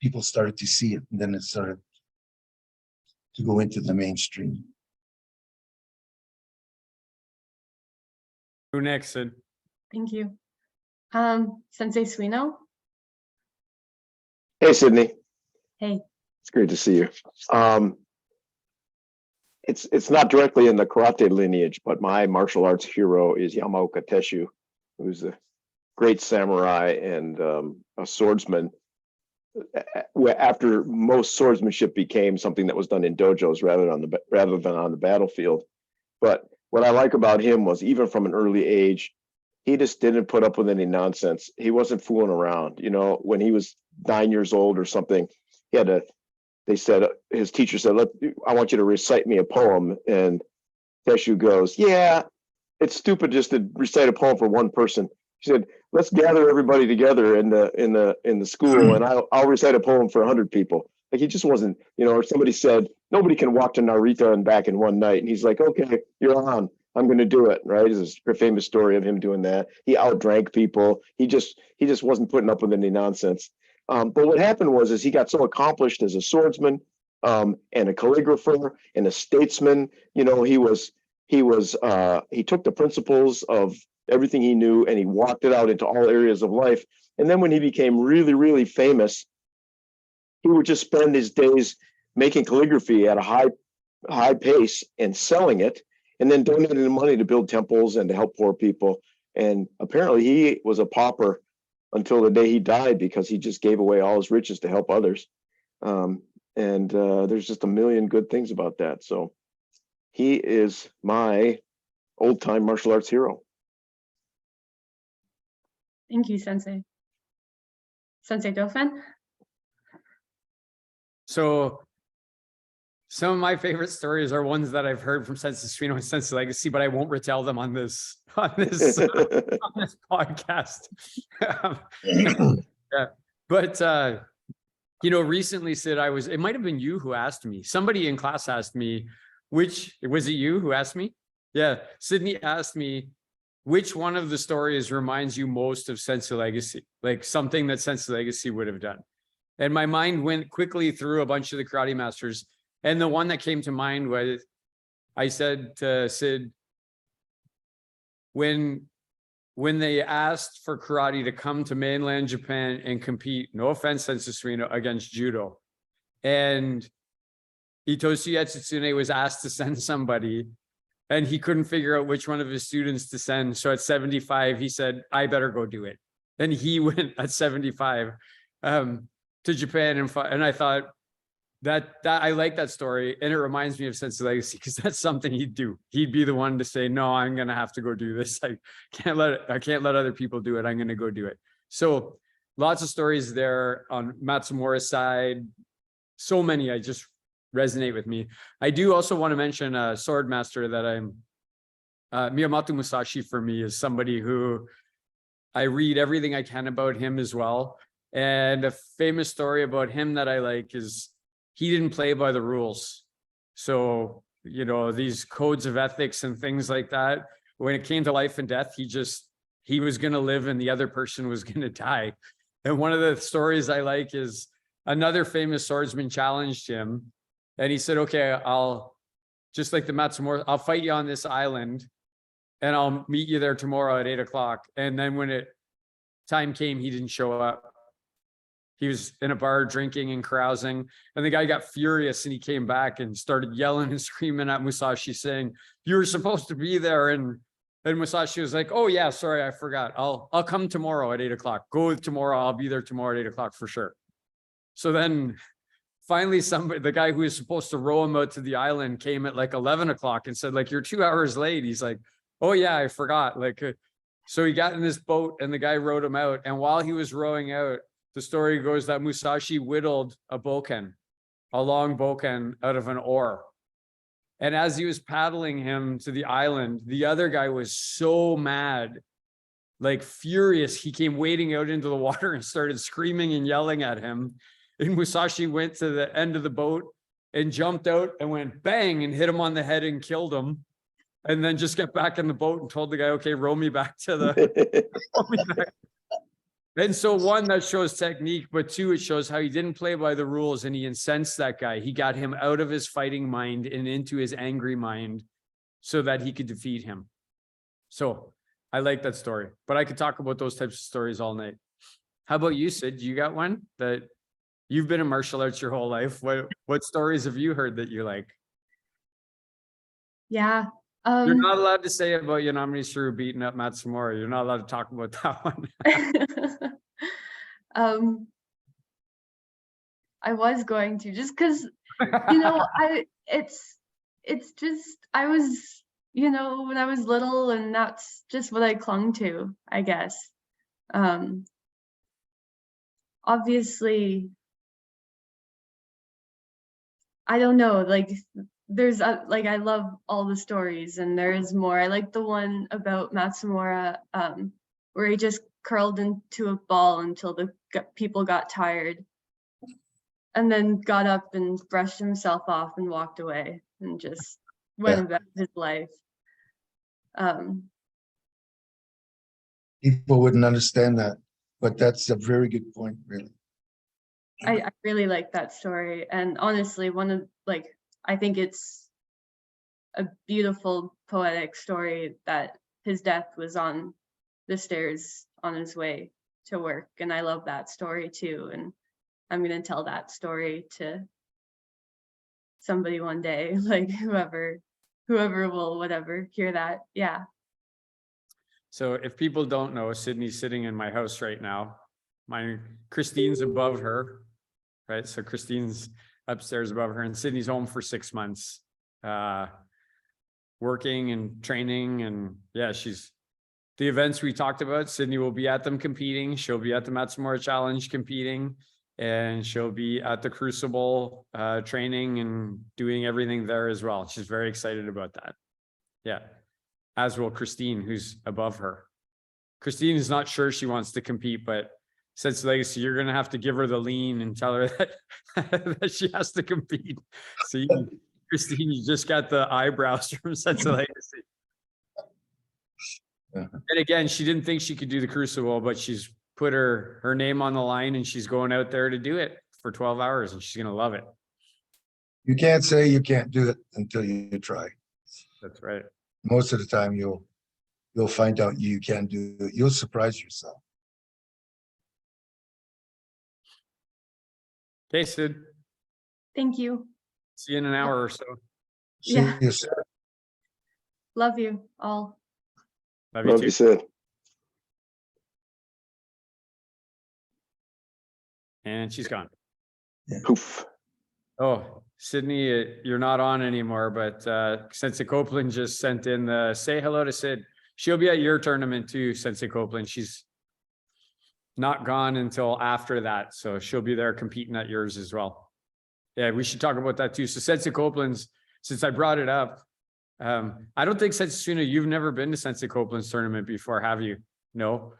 People started to see it, and then it started to go into the mainstream. Who next, Sid? Thank you. Sensei Suino. Hey, Sydney. Hey. It's great to see you. It's not directly in the karate lineage, but my martial arts hero is Yamaoka Teshu, who's a great samurai and a swordsman. After most swordsmanship became something that was done in dojos rather than on the battlefield. But what I like about him was, even from an early age, he just didn't put up with any nonsense. He wasn't fooling around. You know, when he was 9 years old or something, his teacher said, I want you to recite me a poem. And Teshu goes, yeah, it's stupid just to recite a poem for one person. He said, let's gather everybody together in the school, and I'll recite a poem for 100 people. Like, he just wasn't, you know, or somebody said, nobody can walk to Narita and back in one night. And he's like, okay, you're on. I'm going to do it. Right. There's a famous story of him doing that. He outdrank people. He just wasn't putting up with any nonsense. But what happened was he got so accomplished as a swordsman, and a calligrapher and a statesman. You know, he took the principles of everything he knew and he walked it out into all areas of life. And then when he became really, really famous, he would just spend his days making calligraphy at a high pace and selling it, and then donating the money to build temples and to help poor people. And apparently he was a pauper until the day he died, because he just gave away all his riches to help others. And there's just a million good things about that. So he is my old-time martial arts hero. Thank you, Sensei. Sensei Dauphin? So some of my favorite stories are ones that I've heard from Sensei Suino and Sensei Legacy, but I won't retell them on this on this podcast. Yeah. But you know, recently, Sid, it might have been you who asked me. Somebody in class asked me, was it you who asked me? Yeah, Sydney asked me, which one of the stories reminds you most of Sensei Legacy? Like something that Sensei Legacy would have done. And my mind went quickly through a bunch of the karate masters. And the one that came to mind was, I said to Sid, when they asked for karate to come to mainland Japan and compete, no offense, Sensei Suino, against judo. And Itoshi Etsune was asked to send somebody, and he couldn't figure out which one of his students to send. So at 75, he said, I better go do it. And he went at 75 to Japan. And I thought, that I like that story, and it reminds me of Sensei Legacy, because that's something he'd do. He'd be the one to say, no, I'm gonna have to go do this. I can't let other people do it. I'm gonna go do it. So lots of stories there on Matsumura's side. So many I just resonate with me. I do also want to mention a sword master that I'm Miyamoto Musashi. For me, is somebody who I read everything I can about him as well. And a famous story about him that I like is he didn't play by the rules. So, you know, these codes of ethics and things like that, when it came to life and death, he was going to live and the other person was going to die. And one of the stories I like is another famous swordsman challenged him. And he said, okay, I'll, just like the Matsumura, I'll fight you on this island and I'll meet you there tomorrow at 8 o'clock. And then when time came, he didn't show up. He was in a bar drinking and carousing, and the guy got furious and he came back and started yelling and screaming at Musashi saying, you were supposed to be there. And Musashi was like, oh yeah, sorry, I forgot. I'll come tomorrow at 8 o'clock. Go tomorrow. I'll be there tomorrow at 8 o'clock for sure. So then finally the guy who was supposed to row him out to the island came at like 11 o'clock and said, like, you're 2 hours late. He's like, oh yeah, I forgot. Like, so he got in this boat and the guy rowed him out. And while he was rowing out, the story goes that Musashi whittled a long bokken out of an oar. And as he was paddling him to the island, the other guy was so mad, like furious. He came wading out into the water and started screaming and yelling at him. And Musashi went to the end of the boat and jumped out and went bang and hit him on the head and killed him. And then just got back in the boat and told the guy, okay, row me back to the, row me back. And so one, that shows technique, but two, it shows how he didn't play by the rules and he incensed that guy. He got him out of his fighting mind and into his angry mind so that he could defeat him. So I like that story, but I could talk about those types of stories all night. How about you, Sid? You got one that you've been in martial arts your whole life? What stories have you heard that you like? Yeah. You're not allowed to say about Yanamine Shuru beating up Matsumura. You're not allowed to talk about that one. I was going to, just because, you know, it's just, I was, you know, when I was little, and that's just what I clung to, I guess. Obviously, I don't know, like, there's like, I love all the stories and there is more. I like the one about Matsumura, where he just curled into a ball until the people got tired and then got up and brushed himself off and walked away and just went about his life. People wouldn't understand that, but that's a very good point, really. I really like that story, and honestly, I think it's a beautiful poetic story that his death was on the stairs on his way to work. And I love that story too. And I'm going to tell that story to somebody one day, like whoever will, whatever, hear that. Yeah. So if people don't know, Sydney's sitting in my house right now. Christine's above her, right? So Christine's upstairs above her, and Sydney's home for 6 months, working and training. And yeah, she's the events we talked about, Sydney will be at them competing. She'll be at the Matsumora Challenge competing, and she'll be at the Crucible training and doing everything there as well. She's very excited about that. Yeah, as will Christine, who's above her. Christine is not sure she wants to compete, but Sense Legacy, you're gonna have to give her the lean and tell her that, that she has to compete. So Christine, you just got the eyebrows from Sense Legacy. And again, she didn't think she could do the Crucible, but she's put her name on the line and she's going out there to do it for 12 hours and she's gonna love it. You can't say you can't do it until you try. That's right. Most of the time you'll find out you can do it. You'll surprise yourself. Okay, Sid, Thank you. see you in an hour or so. See Yeah. you soon. Love you all. Love you Love too. you, Sid. And she's gone. Poof. Oh, Sydney, you're not on anymore, but Sensei Copeland just sent in the say hello to Sid. She'll be at your tournament too, Sensei Copeland. She's not gone until after that, so she'll be there competing at yours as well. Yeah, we should talk about that too. So Sensei Copeland's, since I brought it up, I don't think Sensei Suino, you've never been to Sensei Copeland's tournament before, have you? No.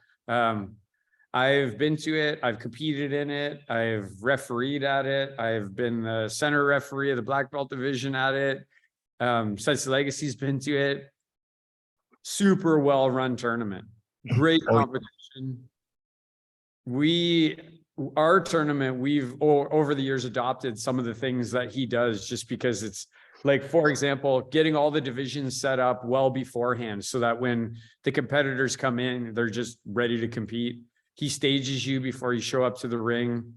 I've been to it. I've competed in it. I've refereed at it. I've been the center referee of the black belt division at it. Sensei Legacy's been to it. Super well-run tournament. Great Oh, yeah. competition. Our tournament, we've over the years adopted some of the things that he does just because it's like, for example, getting all the divisions set up well beforehand so that when the competitors come in, they're just ready to compete. He stages you before you show up to the ring.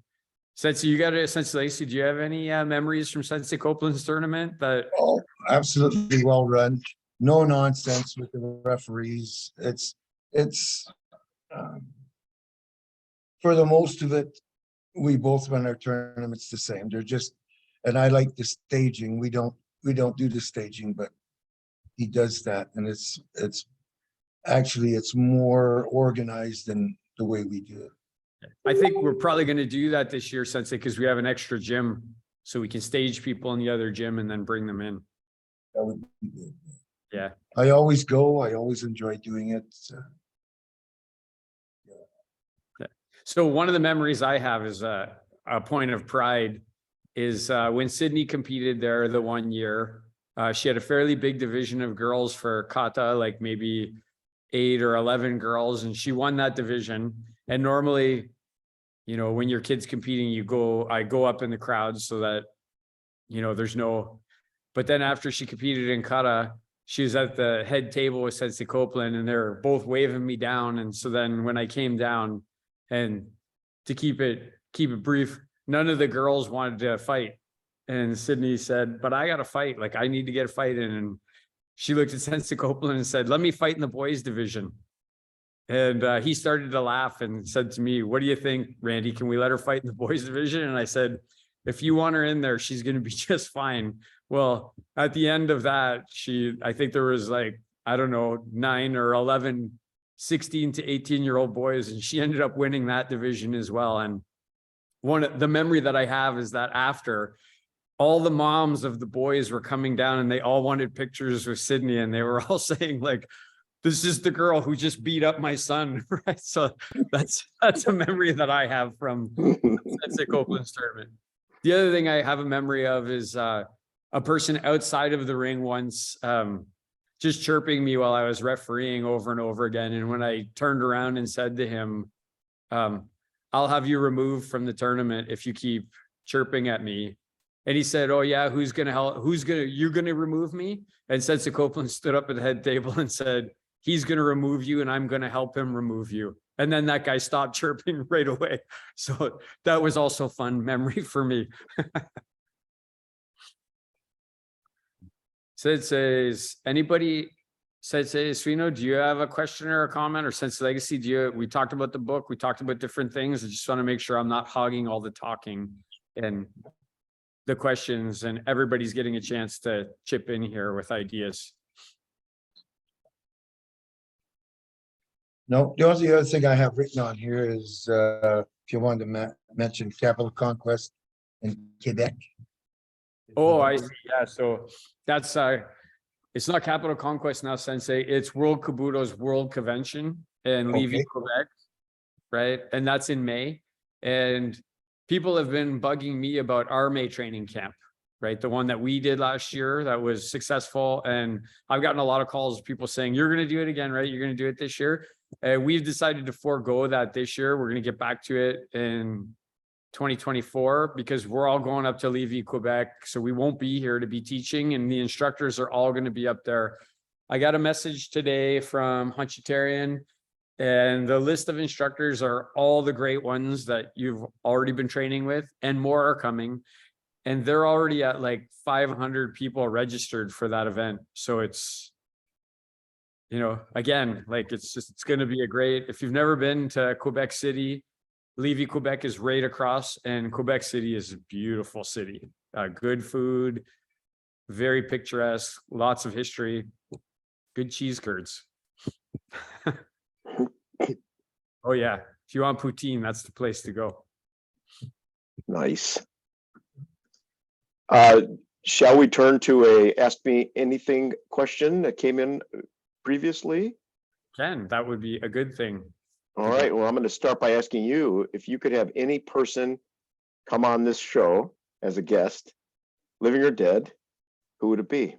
Sensei, you got a Sensei Lacy, do you have any memories from Sensei Copeland's tournament that? Oh, absolutely well run. No nonsense with the referees. It's for the most of it, we both run our tournaments the same. They're just, and I like the staging. We don't do the staging, but he does that, and it's actually more organized than the way we do it. I think we're probably going to do that this year, Sensei, because we have an extra gym, so we can stage people in the other gym and then bring them in. That would be good. Yeah. I always go. I always enjoy doing it. So one of the memories I have is a point of pride is when Sydney competed there the one year. She had a fairly big division of girls for kata, like maybe 8 or 11 girls, and she won that division. And normally, you know, when your kid's competing, I go up in the crowd so that, you know, there's no, but then after she competed in kata, she was at the head table with Sensei Copeland and they're both waving me down. And so then when I came down, and to keep it brief, none of the girls wanted to fight. And Sydney said, but I got to fight. Like, I need to get a fight in. And she looked at Sensei Copeland and said, let me fight in the boys division. And he started to laugh and said to me, what do you think, Randy? Can we let her fight in the boys division? And I said, if you want her in there, she's going to be just fine. Well, at the end of that, I think there was like, I don't know, 9 or 11 16 to 18-year-old boys, and she ended up winning that division as well. And the memory that I have is that after, all the moms of the boys were coming down and they all wanted pictures with Sydney, and they were all saying like, this is the girl who just beat up my son, right? So that's a memory that I have from Sensei Copeland's tournament. The other thing I have a memory of is a person outside of the ring once just chirping me while I was refereeing over and over again. And when I turned around and said to him, I'll have you removed from the tournament if you keep chirping at me. And he said, oh yeah, you're going to remove me? And Sensei Copeland stood up at the head table and said, he's going to remove you and I'm going to help him remove you. And then that guy stopped chirping right away. So that was also a fun memory for me. Sensei Suino, do you have a question or a comment, or Sensei Legacy? We talked about the book, we talked about different things. I just want to make sure I'm not hogging all the talking and the questions, and everybody's getting a chance to chip in here with ideas. No, the only other thing I have written on here is, if you wanted to mention Capital Conquest in Quebec. Oh, I see. Yeah, so that's it's not Capital Conquest now, Sensei. It's World Kabuto's World Convention in Lévis, Okay. Quebec, right? And that's in May. And people have been bugging me about our May training camp, right? The one that we did last year that was successful. And I've gotten a lot of calls, people saying, you're going to do it again, right? You're going to do it this year. We've decided to forego that this year. We're going to get back to it in 2024 because we're all going up to Lévis, Quebec. So we won't be here to be teaching, and the instructors are all going to be up there. I got a message today from Hunchitarian, and the list of instructors are all the great ones that you've already been training with, and more are coming. And they're already at like 500 people registered for that event. So it's, you know, again, like it's going to be a great, if you've never been to Quebec City, Lévis, Quebec is right across, and Quebec City is a beautiful city. Good food, very picturesque, lots of history, good cheese curds. Oh yeah, if you want poutine, that's the place to go. Nice. Shall we turn to a ask me anything question that came in previously? Ken, that would be a good thing. All right, well, I'm going to start by asking you if you could have any person come on this show as a guest, living or dead, who would it be?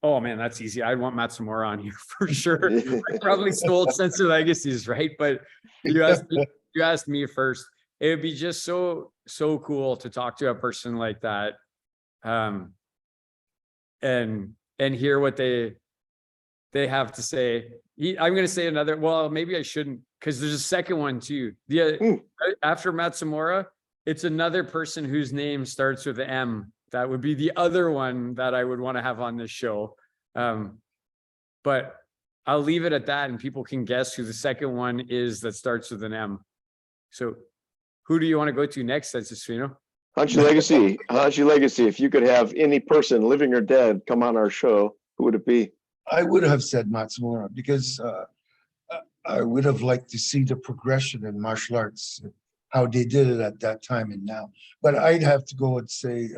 Oh man, that's easy. I want Matsumura on here for sure. I probably stole Sense of Legacies, right? But you asked me first. It would be just so cool to talk to a person like that, and hear what they have to say. I'm going to say another. Well, maybe I shouldn't, because there's a second one too. After Matsumura, it's another person whose name starts with an M. That would be the other one that I would want to have on this show. But I'll leave it at that, and people can guess who the second one is that starts with an M. So who do you want to go to next, Sensei Suino? Hanshu Legacy, if you could have any person, living or dead, come on our show, who would it be? I would have said Matsumura because I would have liked to see the progression in martial arts, how they did it at that time and now. But I'd have to go and say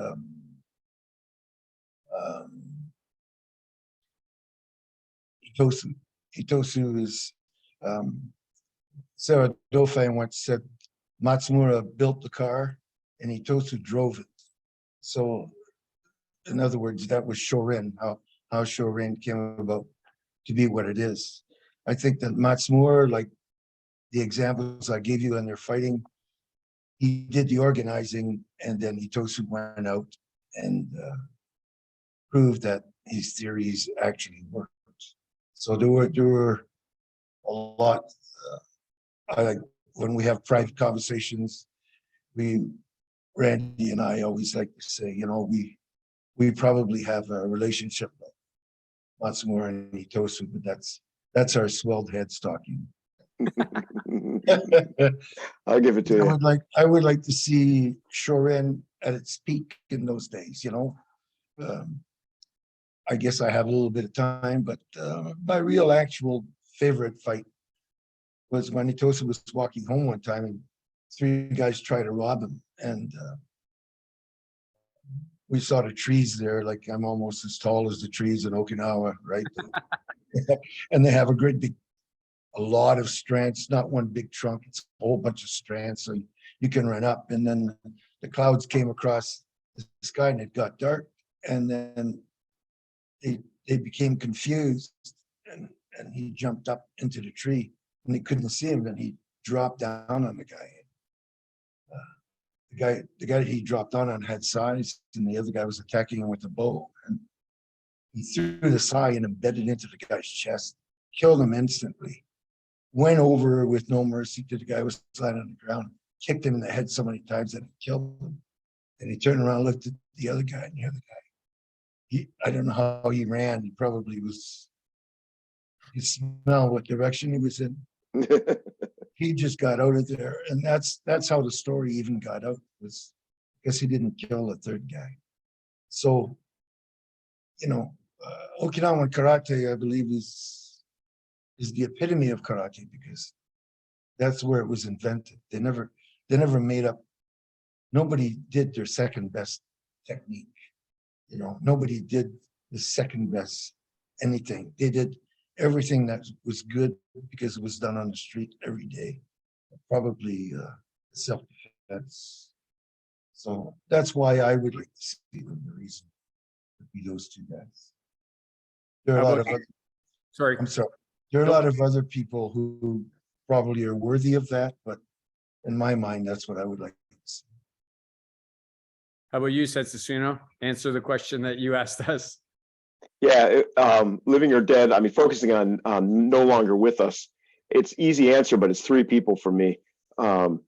Itosu. Itosu is Sarah Dauphin once said Matsumura built the car and Itosu drove it. So in other words, that was Shorin, how Shorin came about to be what it is. I think that Matsumura, like the examples I gave you in their fighting, he did the organizing, and then Itosu went out and proved that his theories actually worked. So there were a lot. I like when we have private conversations, Randy and I always like to say, you know, we probably have a relationship like Matsumura and Itosu, but that's our swelled head stalking. I'll give it to you. I would like to see Shorin at its peak in those days, you know. I guess I have a little bit of time, but my real actual favorite fight was when Itosu was walking home one time and 3 guys tried to rob him, and we saw the trees there, like I'm almost as tall as the trees in Okinawa, right? And they have a lot of strands, not one big trunk, it's a whole bunch of strands, so you can run up. And then the clouds came across the sky and it got dark, and then they became confused, and he jumped up into the tree and they couldn't see him, and he dropped down on the guy. The guy that he dropped on had size, and the other guy was attacking him with a bow, and he threw the sai and embedded into the guy's chest, killed him instantly, went over with no mercy to the guy who was lying on the ground, kicked him in the head so many times that it killed him. And he turned around, looked at the other guy, and the other guy, I don't know how he ran. He probably was, you could smell what direction he was in. He just got out of there, and that's how the story even got out, was because he didn't kill the third guy. So, you know, Okinawan karate, I believe, is is the epitome of karate because that's where it was invented. They never made up. Nobody did their second best technique. You know, nobody did the second best anything. They did everything that was good because it was done on the street every day. Probably self-defense. So that's why I would like to see them. The reason would be those two guys. There are a How lot about of other, Sorry. I'm sorry. There are a lot of other people who probably are worthy of that, but in my mind, that's what I would like to see. How about you, Setsusuno? Answer the question that you asked us. Yeah, living or dead. I mean, focusing on no longer with us. It's easy answer, but it's three people for me, all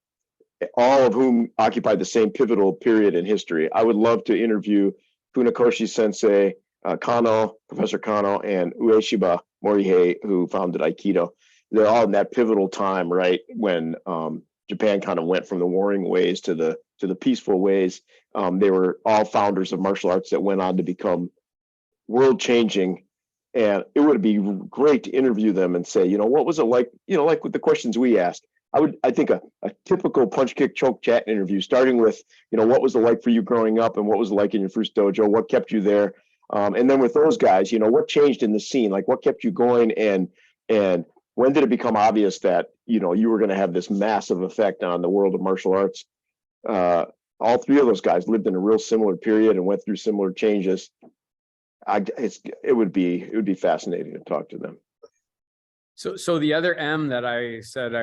of whom occupied the same pivotal period in history. I would love to interview Funakoshi Sensei, Kano, Professor Kano, and Ueshiba Morihei, who founded Aikido. They're all in that pivotal time, right, when Japan kind of went from the warring ways to the peaceful ways. They were all founders of martial arts that went on to become world changing, and it would be great to interview them and say, what was it like, like with the questions we asked. I think a typical punch kick choke chat interview, starting with, what was it like for you growing up and what was it like in your first dojo, what kept you there, and then with those guys, what changed in the scene, like what kept you going, and when did it become obvious that you were going to have this massive effect on the world of martial arts. All three of those guys lived in a real similar period and went through similar changes. It would be fascinating to talk to them. So the other M that I said,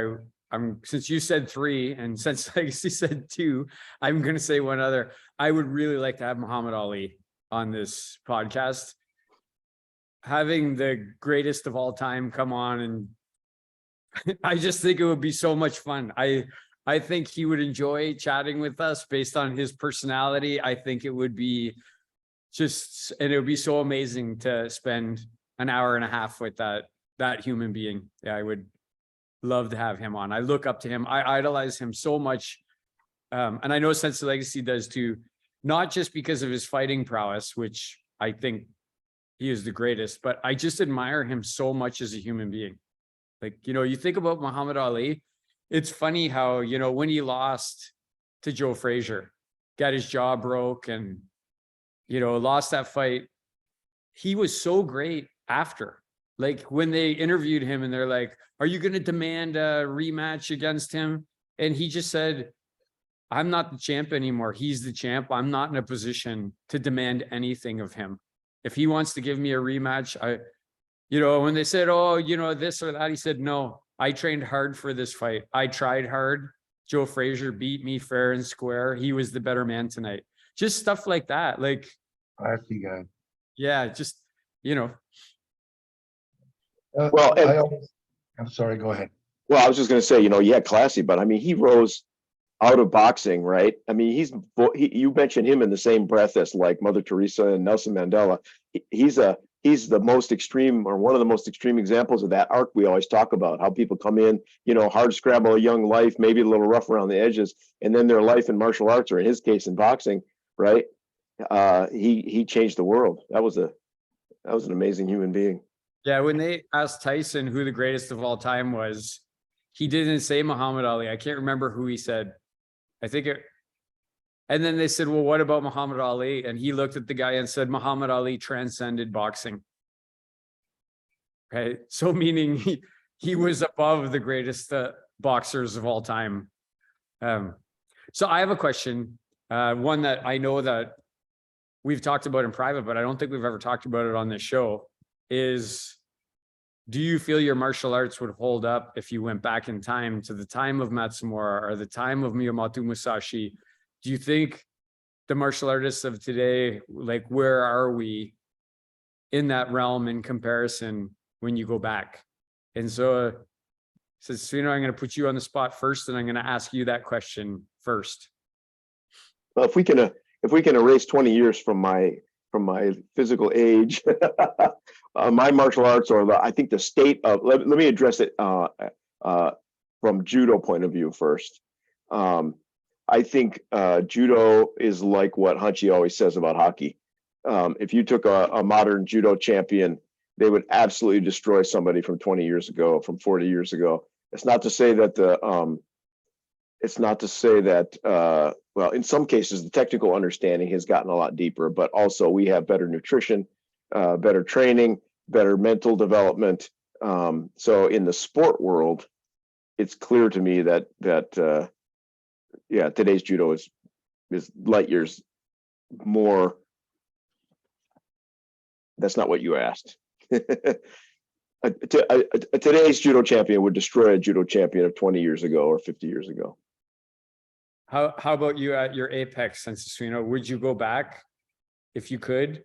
I'm since you said three and since Legacy said two, I'm going to say one other. I would really like to have Muhammad Ali on this podcast. Having the greatest of all time come on, and I just think it would be so much fun. I think he would enjoy chatting with us based on his personality. I think it would be and it would be so amazing to spend an hour and a half with that human being. Yeah, I would love to have him on. I look up to him. I idolize him so much. And I know Sensei Legacy does too, not just because of his fighting prowess, which I think he is the greatest, but I just admire him so much as a human being. Like, you think about Muhammad Ali, it's funny how, when he lost to Joe Frazier, got his jaw broke and, lost that fight, he was so great after. Like when they interviewed him and they're like, are you going to demand a rematch against him? And he just said, I'm not the champ anymore. He's the champ. I'm not in a position to demand anything of him. If he wants to give me a rematch, when they said, oh, this or that, he said, no, I trained hard for this fight. I tried hard. Joe Frazier beat me fair and square. He was the better man tonight. Just stuff like that. Like, Classy guy. yeah, just, Well, I'm sorry, go ahead. Well, I was just going to say, yeah, classy, but I mean, he rose out of boxing, right? I mean, you mentioned him in the same breath as like Mother Teresa and Nelson Mandela. He's the most extreme, or one of the most extreme examples of that arc we always talk about, how people come in, hard scrabble a young life, maybe a little rough around the edges, and then their life in martial arts, or in his case in boxing, right? He changed the world. That was an amazing human being. Yeah, when they asked Tyson who the greatest of all time was, he didn't say Muhammad Ali. I can't remember who he said. And then they said, well, what about Muhammad Ali? And he looked at the guy and said, Muhammad Ali transcended boxing. Okay, so meaning he was above the greatest boxers of all time. So I have a question, one that I know that we've talked about in private, but I don't think we've ever talked about it on this show, is do you feel your martial arts would hold up if you went back in time to the time of Matsumura or the time of Miyamoto Musashi? Do you think the martial artists of today, like, where are we in that realm in comparison when you go back? And so, I'm going to put you on the spot first, and I'm going to ask you that question first. Well, if we can erase 20 years from my physical age, my martial arts, or I think the state of, let me address it from judo point of view first. I think judo is like what Hanchi always says about hockey. If you took a modern judo champion they would absolutely destroy somebody from 20 years ago, from 40 years ago. It's not to say that well, in some cases, the technical understanding has gotten a lot deeper, but also we have better nutrition, better training, better mental development. So in the sport world, it's clear to me that today's judo is light years more. That's not what you asked. Today's judo champion would destroy a judo champion of 20 years ago or 50 years ago. How about you at your apex, Sensei Suino? Would you go back if you could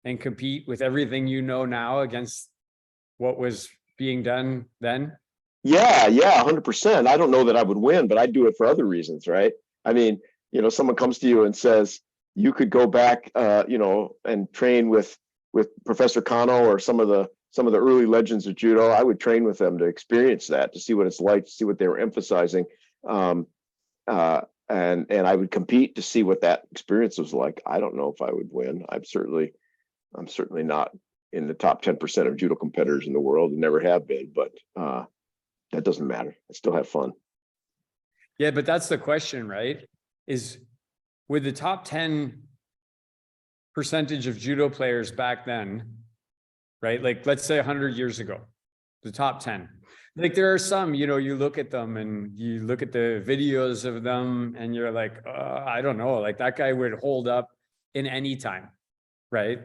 and compete with everything you know now against what was being done then? Yeah, 100%. I don't know that I would win, but I'd do it for other reasons, right? I mean, someone comes to you and says you could go back, and train with Professor Kano or some of the early legends of judo. I would train with them to experience that, to see what it's like, to see what they were emphasizing, and I would compete to see what that experience was like. I don't know if I would win. I'm certainly not in the top 10% of judo competitors in the world, and never have been. But that doesn't matter. I still have fun. Yeah, but that's the question, right? Is with the top 10% of judo players back then, right? Like, let's say 100 years ago, the top 10. Like, there are some, you look at them and you look at the videos of them and you're like, I don't know, like that guy would hold up in any time, right?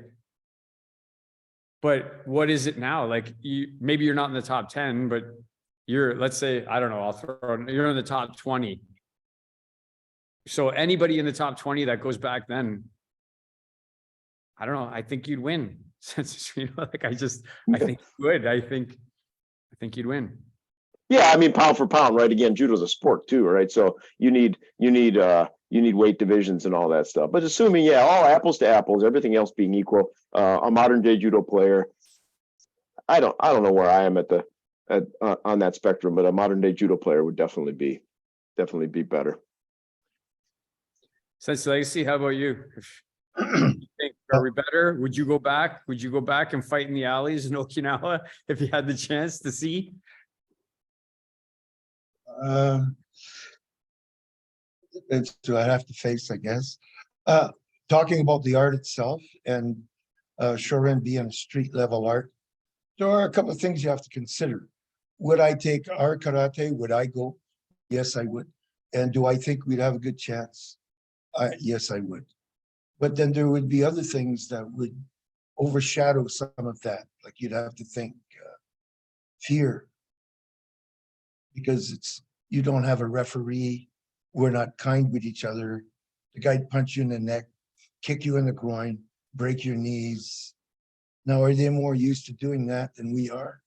But what is it now? Like, maybe you're not in the top 10, but let's say, I don't know, you're in the top 20. So anybody in the top 20 that goes back then, I don't know, I think you'd win. Like, I think you would. I think you'd win. Yeah, I mean, pound for pound, right? Again, judo's a sport too, right? So you need weight divisions and all that stuff. But assuming, all apples to apples, everything else being equal, a modern day judo player, I don't know where I am on that spectrum, but a modern day judo player would definitely be better. Sensei Legacy, how about you? You think, are we better? Would you go back? Would you go back and fight in the alleys in Okinawa if you had the chance to see? Do I have to face, I guess? Talking about the art itself and Shorin being a street level art, there are a couple of things you have to consider. Would I take our karate? Would I go? Yes, I would. And do I think we'd have a good chance? Yes, I would. But then there would be other things that would overshadow some of that. Like, you'd have to think fear, because you don't have a referee. We're not kind with each other. The guy punch you in the neck, kick you in the groin, break your knees. Now, are they more used to doing that than we are?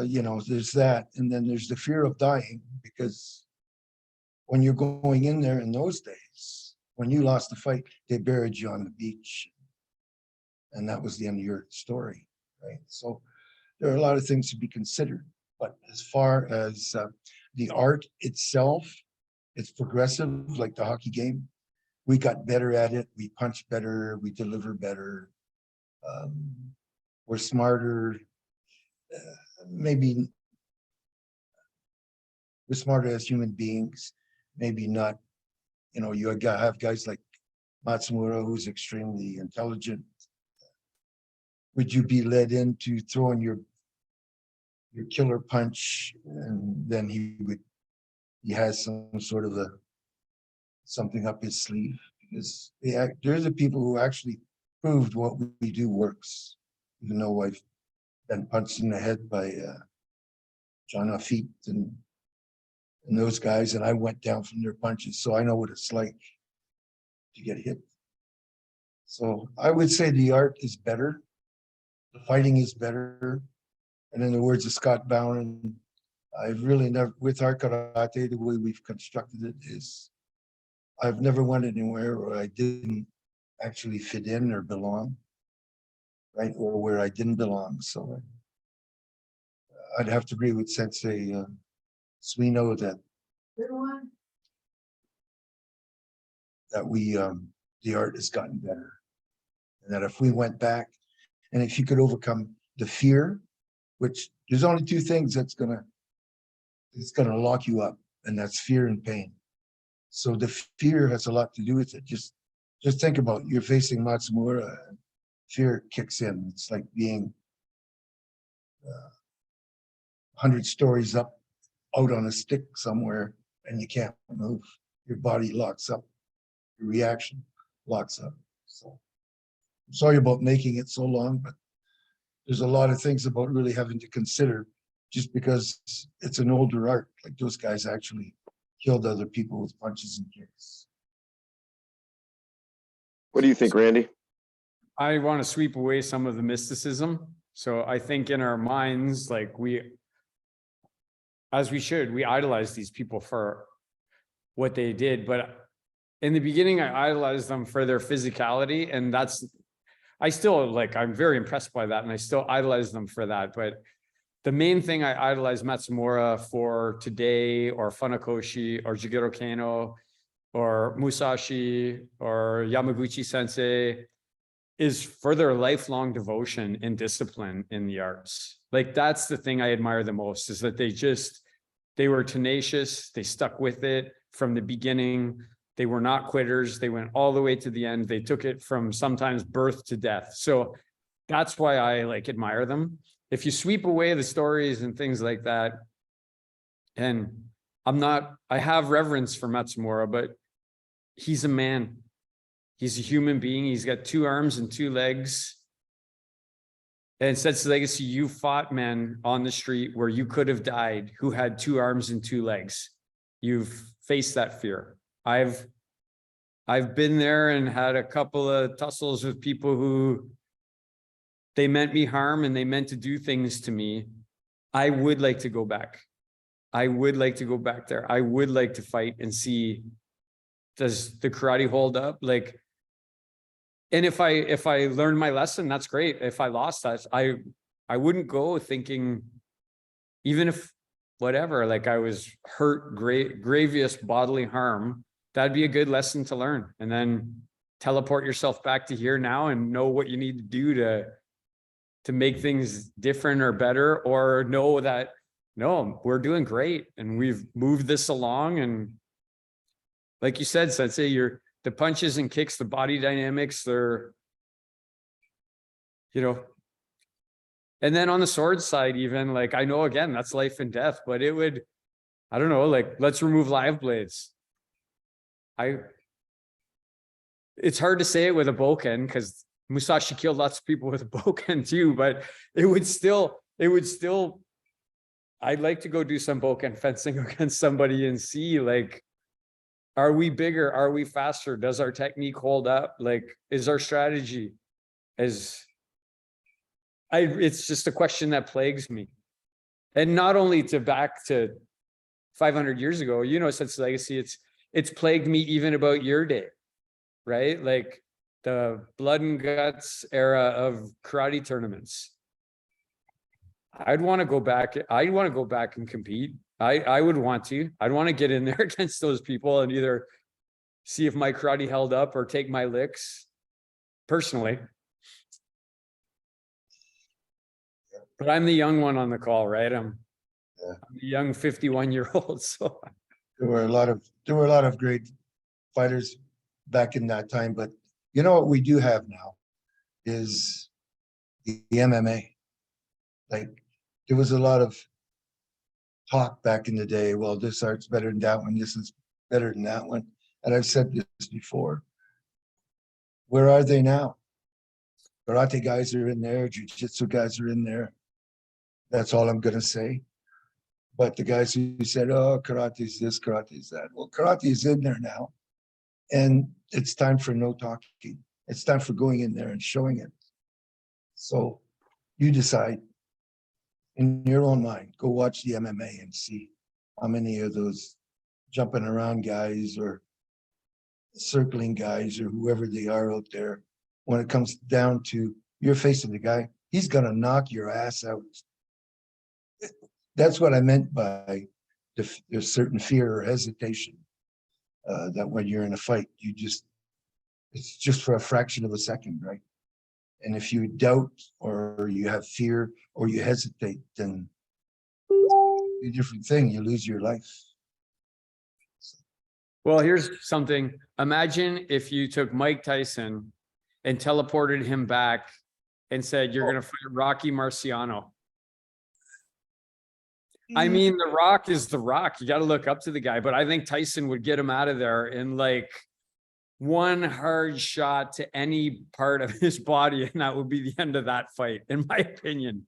There's that. And then there's the fear of dying, because when you're going in there in those days, when you lost the fight, they buried you on the beach. And that was the end of your story, right? So there are a lot of things to be considered. But as far as the art itself, it's progressive, like the hockey game. We got better at it. We punch better. We deliver better. We're smarter. Maybe we're smarter as human beings. Maybe not. You have guys like Matsumura, who's extremely intelligent. Would you be led into throwing your killer punch, and then he has some sort of something up his sleeve? Because there's the people who actually proved what we do works, even though I've been punched in the head by John Lafitte and those guys, and I went down from their punches, so I know what it's like to get hit. So I would say the art is better, the fighting is better, and in the words of Scott Bowen, I've really never, with our karate, the way we've constructed it is, I've never went anywhere where I didn't actually fit in or belong, right, or where I didn't belong. So I'd have to agree with Sensei Suino that the art has gotten better, and that if we went back And if you could overcome the fear, which there's only two things it's gonna lock you up, and that's fear and pain. So the fear has a lot to do with it. Just think about, you're facing Matsumura, and fear kicks in. It's like being 100 stories up out on a stick somewhere and you can't move. Your body locks up. Your reaction locks up. So I'm sorry about making it so long, but there's a lot of things about really having to consider just because it's an older art. Like those guys actually killed other people with punches and kicks. What do you think, Randy? I want to sweep away some of the mysticism. So I think in our minds, like as we should, we idolize these people for what they did. But in the beginning, I idolized them for their physicality. And I still I'm very impressed by that. And I still idolize them for that. But the main thing I idolize Matsumura for today, or Funakoshi, or Jigoro Kano, or Musashi, or Yamaguchi Sensei, is for their lifelong devotion and discipline in the arts. Like, that's the thing I admire the most, is that they were tenacious. They stuck with it from the beginning. They were not quitters. They went all the way to the end. They took it from sometimes birth to death. So that's why I admire them. If you sweep away the stories and things like that, and I have reverence for Matsumura, but he's a man. He's a human being. He's got 2 arms and 2 legs. And Sensei Legacy, you fought men on the street where you could have died who had 2 arms and 2 legs. You've faced that fear. I've been there and had a couple of tussles with people who they meant me harm and they meant to do things to me. I would like to go back. I would like to go back there. I would like to fight and see, does the karate hold up? And if I learned my lesson, that's great. If I lost that, I wouldn't go thinking, even if whatever, I was hurt, grievous bodily harm, that'd be a good lesson to learn. And then teleport yourself back to here now and know what you need to do to make things different or better, or know that, no, we're doing great and we've moved this along. And like you said, Sensei, the punches and kicks, the body dynamics, they're, and then on the sword side, even I know, again, that's life and death, but it would, I don't know, let's remove live blades. It's hard to say it with a bokken because Musashi killed lots of people with a bokken too, but it would still, I'd like to go do some bokken fencing against somebody and see, are we bigger? Are we faster? Does our technique hold up? Is our strategy it's just a question that plagues me. And not only back to 500 years ago, Sensei Legacy, it's plagued me even about your day, right? The blood and guts era of karate tournaments. I'd want to go back. I'd want to go back and compete. I would want to. I'd want to get in there against those people and either see if my karate held up or take my licks personally. But I'm the young one on the call, right? I'm a young 51-year-old. So there were a lot of great fighters back in that time, but what we do have now is the MMA. There was a lot of talk back in the day, well, this art's better than that one, this is better than that one. And I've said this before. Where are they now? Karate guys are in there, jiu-jitsu guys are in there. That's all I'm gonna say. But the guys who said, oh, karate's this, karate's that. Well, karate is in there now. And it's time for no talking. It's time for going in there and showing it. So you decide in your own mind, go watch the MMA and see how many of those jumping around guys or circling guys or whoever they are out there, when it comes down to you're facing the guy, he's gonna knock your ass out. That's what I meant by there's certain fear or hesitation that when you're in a fight, it's just for a fraction of a second, right? And if you doubt or you have fear or you hesitate, then a different thing, you lose your life. Well, here's something. Imagine if you took Mike Tyson and teleported him back and said, you're going to fight Rocky Marciano. I mean, The Rock is The Rock. You got to look up to the guy, but I think Tyson would get him out of there in like one hard shot to any part of his body, and that would be the end of that fight, in my opinion.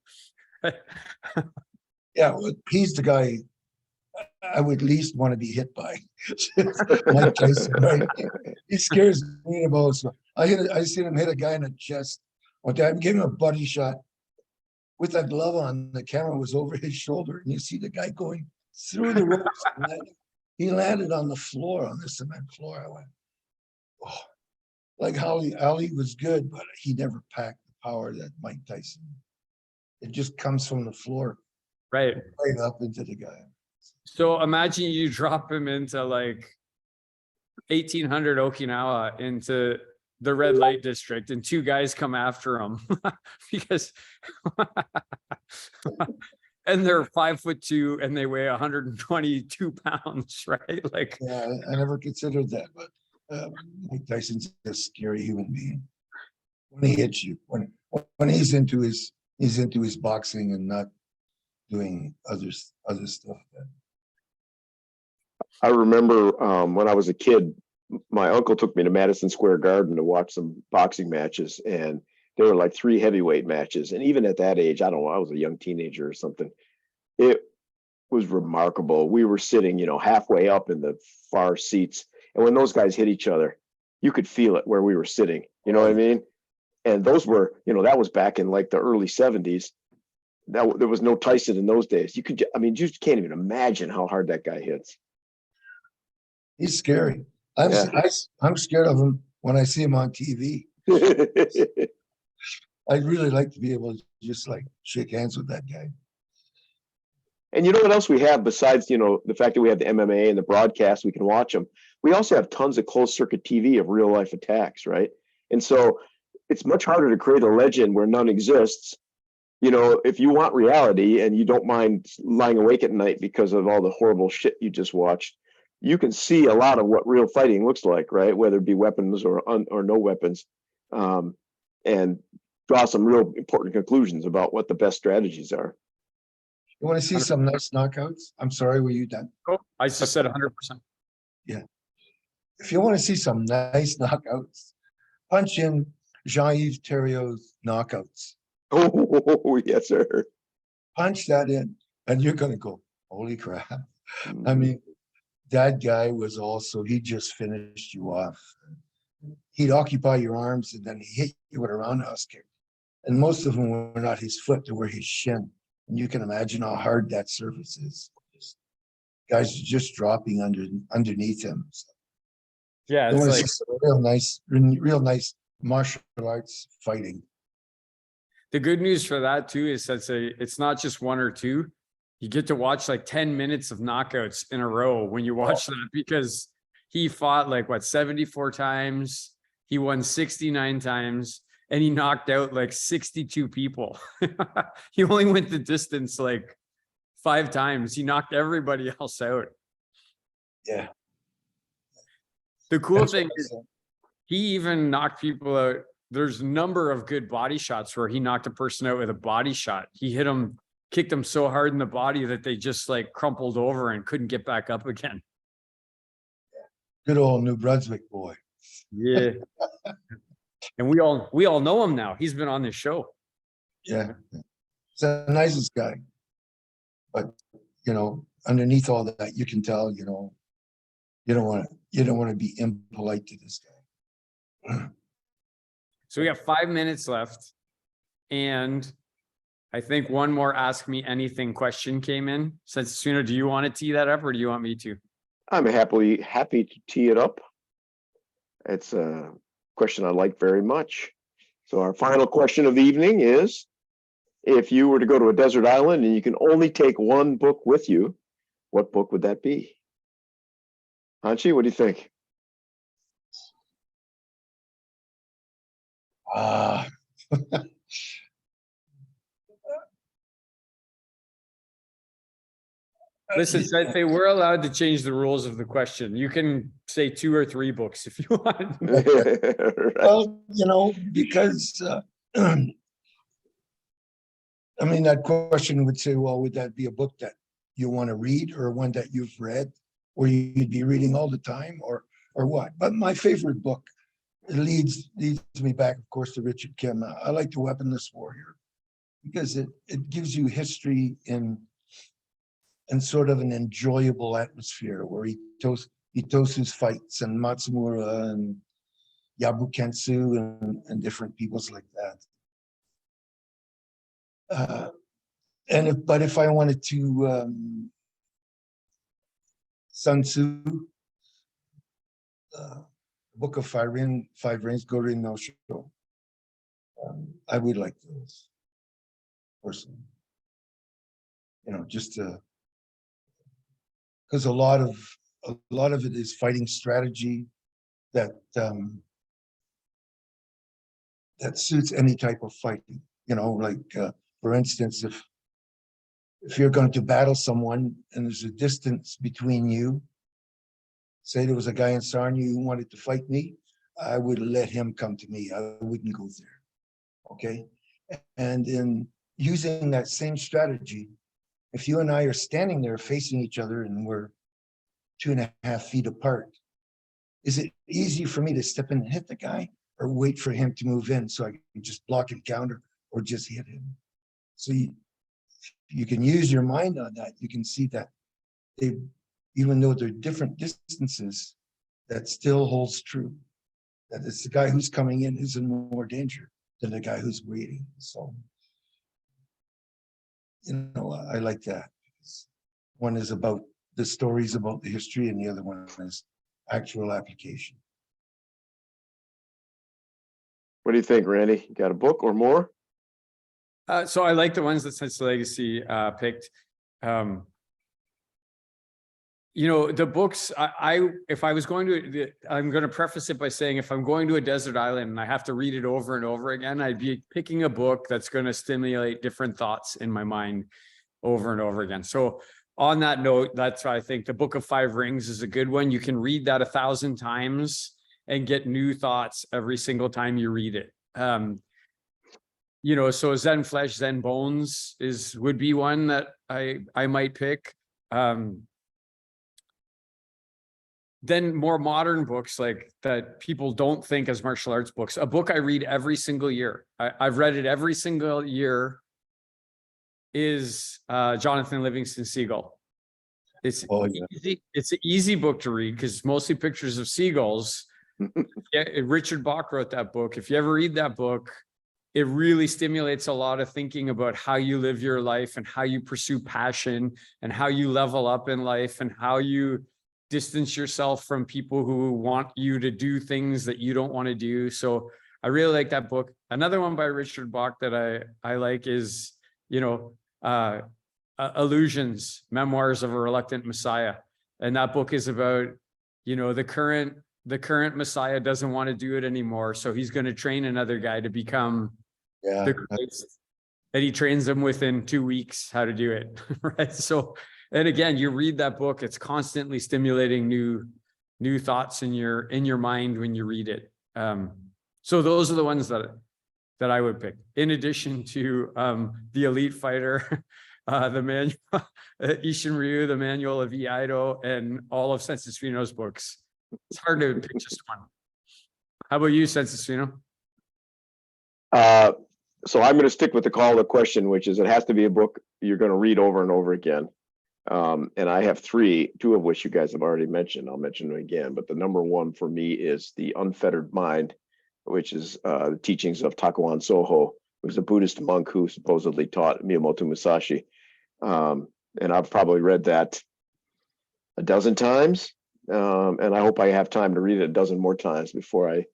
Yeah, well, he's the guy I would least want to be hit by. Mike Tyson, right? He scares me the most. I seen him hit a guy in the chest. One time, gave him a buddy shot with that glove on. The camera was over his shoulder, and you see the guy going through the ropes. He landed on the floor, on the cement floor. I went, oh, like Ali was good, but he never packed the power that Mike Tyson. It just comes from the floor Right. right up into the guy. So imagine you drop him into like 1800 Okinawa into the red light district, and two guys come after him because and they're 5'2" and they weigh 122 pounds, right? Like, Yeah, I never considered that, but Mike Tyson's a scary human being. When he hits you, when he's into his boxing and not doing other stuff. I remember when I was a kid, my uncle took me to Madison Square Garden to watch some boxing matches, and there were like 3 heavyweight matches. And even at that age, I don't know, I was a young teenager or something. It was remarkable. We were sitting, halfway up in the far seats. And when those guys hit each other, you could feel it where we were sitting. You know what I mean? And those were, that was back in like the early 70s. There was no Tyson in those days. You just can't even imagine how hard that guy hits. He's scary. I'm scared of him when I see him on TV. I'd really like to be able to just like shake hands with that guy. And you know what else we have besides, the fact that we have the MMA and the broadcast, we can watch them. We also have tons of closed circuit TV of real life attacks, right? And so it's much harder to create a legend where none exists. If you want reality and you don't mind lying awake at night because of all the horrible shit you just watched, you can see a lot of what real fighting looks like, right? Whether it be weapons or no weapons, and draw some real important conclusions about what the best strategies are. You want to see some nice knockouts? I'm sorry, were you done? I just said 100%. If you want to see some nice knockouts, punch in Jean-Yves Thériault's knockouts. Oh, yes, sir. Punch that in, and you're going to go, holy crap. I mean, that guy was also, he just finished you off. He'd occupy your arms and then he hit you with a roundhouse kick. And most of them were not his foot, they were his shin. And you can imagine how hard that surface is. Guys are just dropping underneath him. So Yeah, you it's want to like see some real nice martial arts fighting. the good news for that too is it's not just 1 or 2. You get to watch like 10 minutes of knockouts in a row when you watch that, because he fought like 74 times. He won 69 times and he knocked out like 62 people. He only went the distance like 5 times. He knocked everybody else out. Yeah. The cool That's thing what is I said. he even knocked people out. There's a number of good body shots where he knocked a person out with a body shot. He hit him, kicked them so hard in the body that they just like crumpled over and couldn't get back up again. Good old New Brunswick boy. Yeah. And we all know him now. He's been on this show. Yeah. He's the nicest guy. But, underneath all that, you can tell, you don't want to be impolite to this guy. So we got 5 minutes left. And I think one more Ask Me Anything question came in. Sensei, do you want to tee that up or do you want me to? I'm happy to tee it up. It's a question I like very much. So our final question of the evening is, if you were to go to a desert island and you can only take one book with you, what book would that be? Hanshi, what do you think? Listen, Sensei, we're allowed to change the rules of the question. You can say 2 or 3 books if you want. Right. Well, you know, because I mean, that question would say, well, would that be a book that you want to read or one that you've read or you'd be reading all the time or what? But my favorite book, it leads me back, of course, to Richard Kim. I like The Weaponless Warrior because it gives you history in sort of an enjoyable atmosphere where Itosu's fights and Matsumura and Yabukensu and different peoples like that. But if I wanted to, Sun Tzu, Book of Five Rings, Gorin no Sho, I would like those personally. You know, just because a lot of it is fighting strategy that that suits any type of fighting. You know, like for instance, if you're going to battle someone and there's a distance between you, say there was a guy in Sarnia who wanted to fight me, I would let him come to me. I wouldn't go there. Okay. And in using that same strategy, if you and I are standing there facing each other and we're 2.5 feet apart, is it easy for me to step in and hit the guy or wait for him to move in so I can just block and counter or just hit him? So you can use your mind on that. You can see that even though they're different distances, that still holds true. That it's the guy who's coming in who's in more danger than the guy who's waiting. So, you know, I like that. One is about the stories about the history and the other one is actual application. What do you think, Randy? You got a book or more? So I like the ones that Sensei Legacy picked. You know, the books, if I was going to, I'm going to preface it by saying, if I'm going to a desert island and I have to read it over and over again, I'd be picking a book that's going to stimulate different thoughts in my mind over and over again. So on that note, that's why I think the Book of Five Rings is a good one. You can read that 1,000 times and get new thoughts every single time you read it. You know, so Zen Flesh, Zen Bones would be one that I might pick. Then more modern books like that people don't think as martial arts books. A book I read every single year. I've read it every single year is Jonathan Livingston Seagull. It's easy. It's an easy book to read because it's mostly pictures of seagulls. Yeah, Richard Bach wrote that book. If you ever read that book, it really stimulates a lot of thinking about how you live your life and how you pursue passion and how you level up in life and how you distance yourself from people who want you to do things that you don't want to do. So I really like that book. Another one by Richard Bach that I like is, you know, Illusions, Memoirs of a Reluctant Messiah. And that book is about, you know, the current Messiah doesn't want to do it anymore. So he's going to train another guy to become the Christ. And he trains them within 2 weeks how to do it. Right. So, and again, you read that book, it's constantly stimulating new thoughts in your mind when you read it. So those are the ones that I would pick. In addition to The Elite Fighter, the manual, Ishin Ryu, the Manual of Iaido, and all of Sensei Suino's books. It's hard to pick just one. How about you, Sensei Suino? So I'm going to stick with the call to question, which is it has to be a book you're going to read over and over again. And I have 3, 2 of which you guys have already mentioned. I'll mention them again, but the number 1 for me is The Unfettered Mind, which is the teachings of Takuan Soho, who's a Buddhist monk who supposedly taught Miyamoto Musashi. And I've probably read that a dozen times. And I hope I have time to read it a dozen more times before I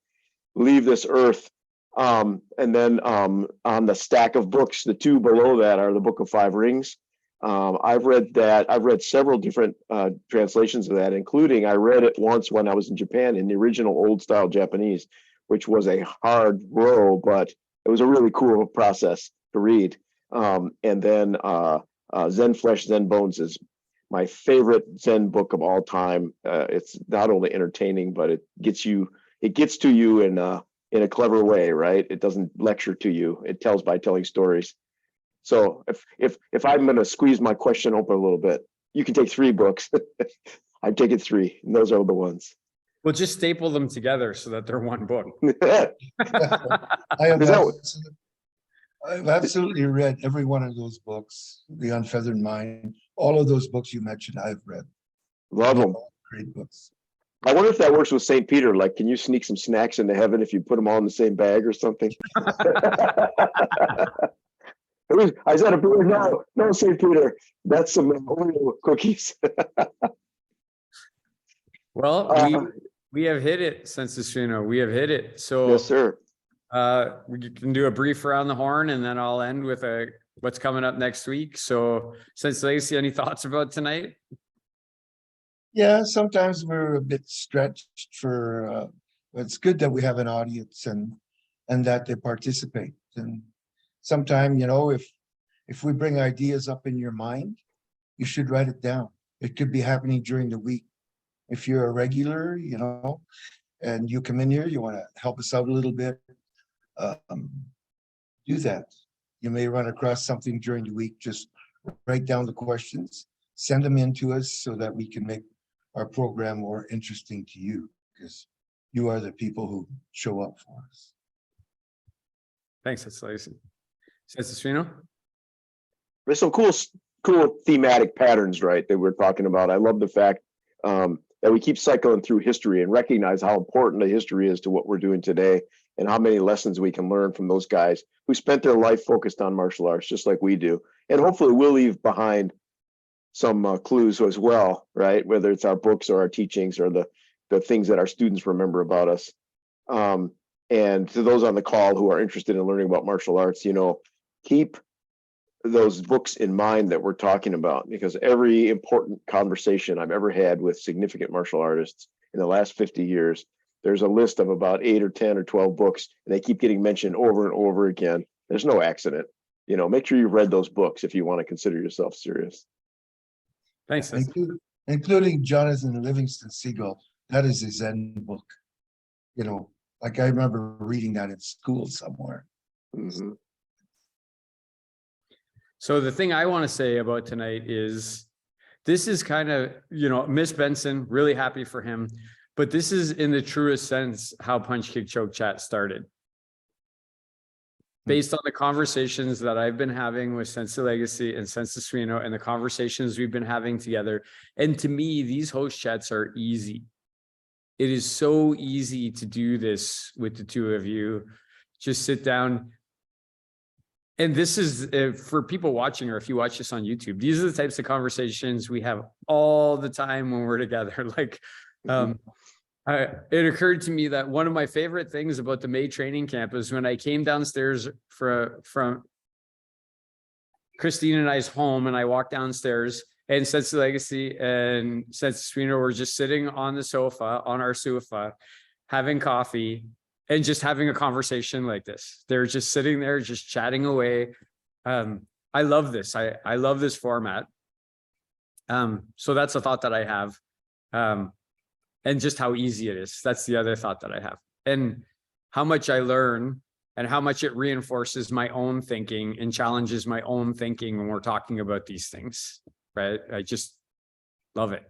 leave this earth. And then on the stack of books, the 2 below that are the Book of Five Rings. I've read that. I've read several different translations of that, including I read it once when I was in Japan in the original old style Japanese, which was a hard row, but it was a really cool process to read. And then Zen Flesh, Zen Bones is my favorite Zen book of all time. It's not only entertaining, but it gets to you in a clever way, right? It doesn't lecture to you. It tells by telling stories. So if I'm going to squeeze my question open a little bit, you can take 3 books. I've taken 3, and those are the ones. We'll just staple them together so that they're one book. I have Is that- absolutely, I've absolutely read every one of those books, The Unfeathered Mind, all of those books you mentioned, I've read. Love them. Great books. I wonder if that works with St. Peter. Like, can you sneak some snacks into heaven if you put them all in the same bag or something? I said, no, St. Peter. That's some Oreo cookies. Well, Uh, we have hit it, Census Reno. We have hit it. So Yes, sir. we can do a brief around the horn, and then I'll end with what's coming up next week. So, Census Legacy, any thoughts about tonight? Yeah, sometimes we're a bit stretched for, it's good that we have an audience and that they participate. And sometime, if we bring ideas up in your mind, you should write it down. It could be happening during the week. If you're a regular, and you come in here, you want to help us out a little bit, do that. You may run across something during the week, just write down the questions, send them in to us so that we can make our program more interesting to you, because you are the people who show up for us. Thanks, Census Legacy. Census Reno? There's some cool thematic patterns, right, that we're talking about. I love the fact that we keep cycling through history and recognize how important the history is to what we're doing today, and how many lessons we can learn from those guys who spent their life focused on martial arts, just like we do. And hopefully we'll leave behind some clues as well, right? Whether it's our books or our teachings or the things that our students remember about us. And to those on the call who are interested in learning about martial arts, keep those books in mind that we're talking about, because every important conversation I've ever had with significant martial artists in the last 50 years, there's a list of about 8 or 10 or 12 books, and they keep getting mentioned over and over again. There's no accident. Make sure you've read those books if you want to consider yourself serious. Thanks. Census. Including Jonathan Livingston Seagull. That is his Zen book. Like I remember reading that in school somewhere. Mhm. So the thing I want to say about tonight is this is kind of, Miss Benson, really happy for him, but this is in the truest sense how Punch Kick Choke Chat started. Based on the conversations that I've been having with Census Legacy and Census Reno and the conversations we've been having together. And to me, these host chats are easy. It is so easy to do this with the two of you. Just sit down. And this is for people watching, or if you watch this on YouTube, these are the types of conversations we have all the time when we're together. Like, it occurred to me that one of my favorite things about the May training camp is when I came downstairs from Christine and I's home, and I walked downstairs, and Census Legacy and Census Reno were just sitting on our sofa, having coffee, and just having a conversation like this. They're just sitting there, just chatting away. I love this. I love this format. So that's a thought that I have. And just how easy it is. That's the other thought that I have. And how much I learn and how much it reinforces my own thinking and challenges my own thinking when we're talking about these things, right? I just love it.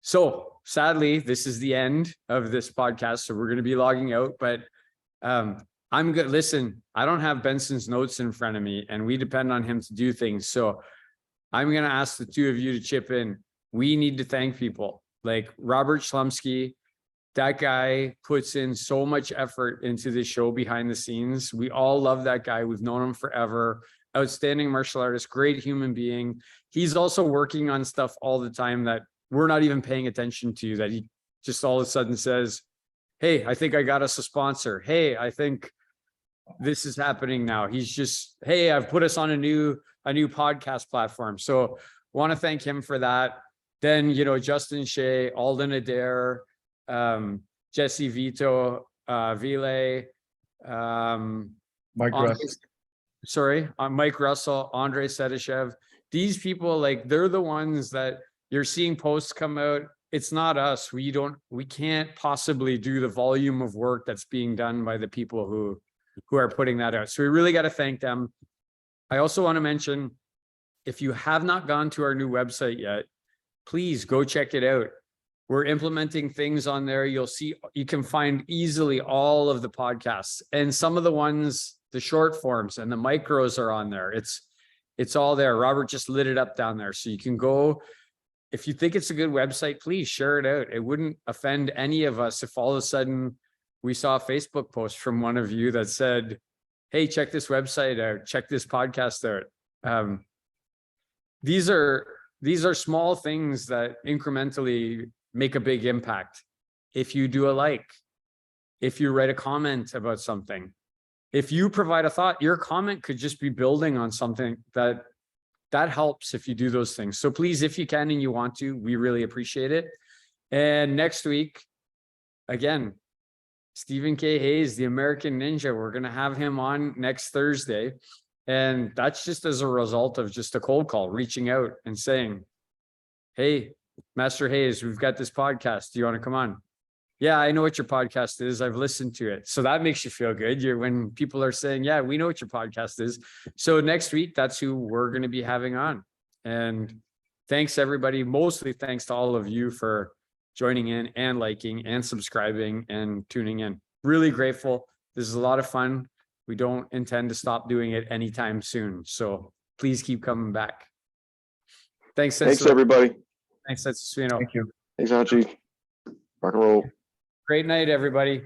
So sadly, this is the end of this podcast. So we're going to be logging out, but I'm good. Listen, I don't have Benson's notes in front of me, and we depend on him to do things. So I'm going to ask the two of you to chip in. We need to thank people like Robert Schlumsky. That guy puts in so much effort into the show behind the scenes. We all love that guy. We've known him forever. Outstanding martial artist, great human being. He's also working on stuff all the time that we're not even paying attention to, that he just all of a sudden says, hey, I think I got us a sponsor. Hey, I think this is happening now. He's just, hey, I've put us on a new podcast platform. So want to thank him for that. Then, Justin Shea, Alden Adair, Jesse Vito, Ville, Mike Andre- Russ. sorry, Mike Russell, Andre Sedeshev. These people, like, they're the ones that you're seeing posts come out. It's not us. We can't possibly do the volume of work that's being done by the people who are putting that out. So we really got to thank them. I also want to mention, if you have not gone to our new website yet, please go check it out. We're implementing things on there. You'll see, you can find easily all of the podcasts, and some of the ones, the short forms and the micros are on there. It's all there. Robert just lit it up down there. So you can go, if you think it's a good website, please share it out. It wouldn't offend any of us if all of a sudden we saw a Facebook post from one of you that said, hey, check this website out, check this podcast out. These are small things that incrementally make a big impact. If you do a like, if you write a comment about something, if you provide a thought, your comment could just be building on something that helps if you do those things. So please, if you can and you want to, we really appreciate it. And next week, again, Stephen K. Hayes, the American Ninja, we're going to have him on next Thursday. And that's just as a result of just a cold call, reaching out and saying, hey, Master Hayes, we've got this podcast. Do you want to come on? Yeah, I know what your podcast is. I've listened to it. So that makes you feel good. When people are saying, yeah, we know what your podcast is. So next week, that's who we're going to be having on. And thanks everybody. Mostly thanks to all of you for joining in and liking and subscribing and tuning in. Really grateful. This is a lot of fun. We don't intend to stop doing it anytime soon. So please keep coming back. Thanks. Thanks, everybody. Thanks, Sensei Suino. Thank you. Thanks, Hachi. Rock and roll. Great night, everybody.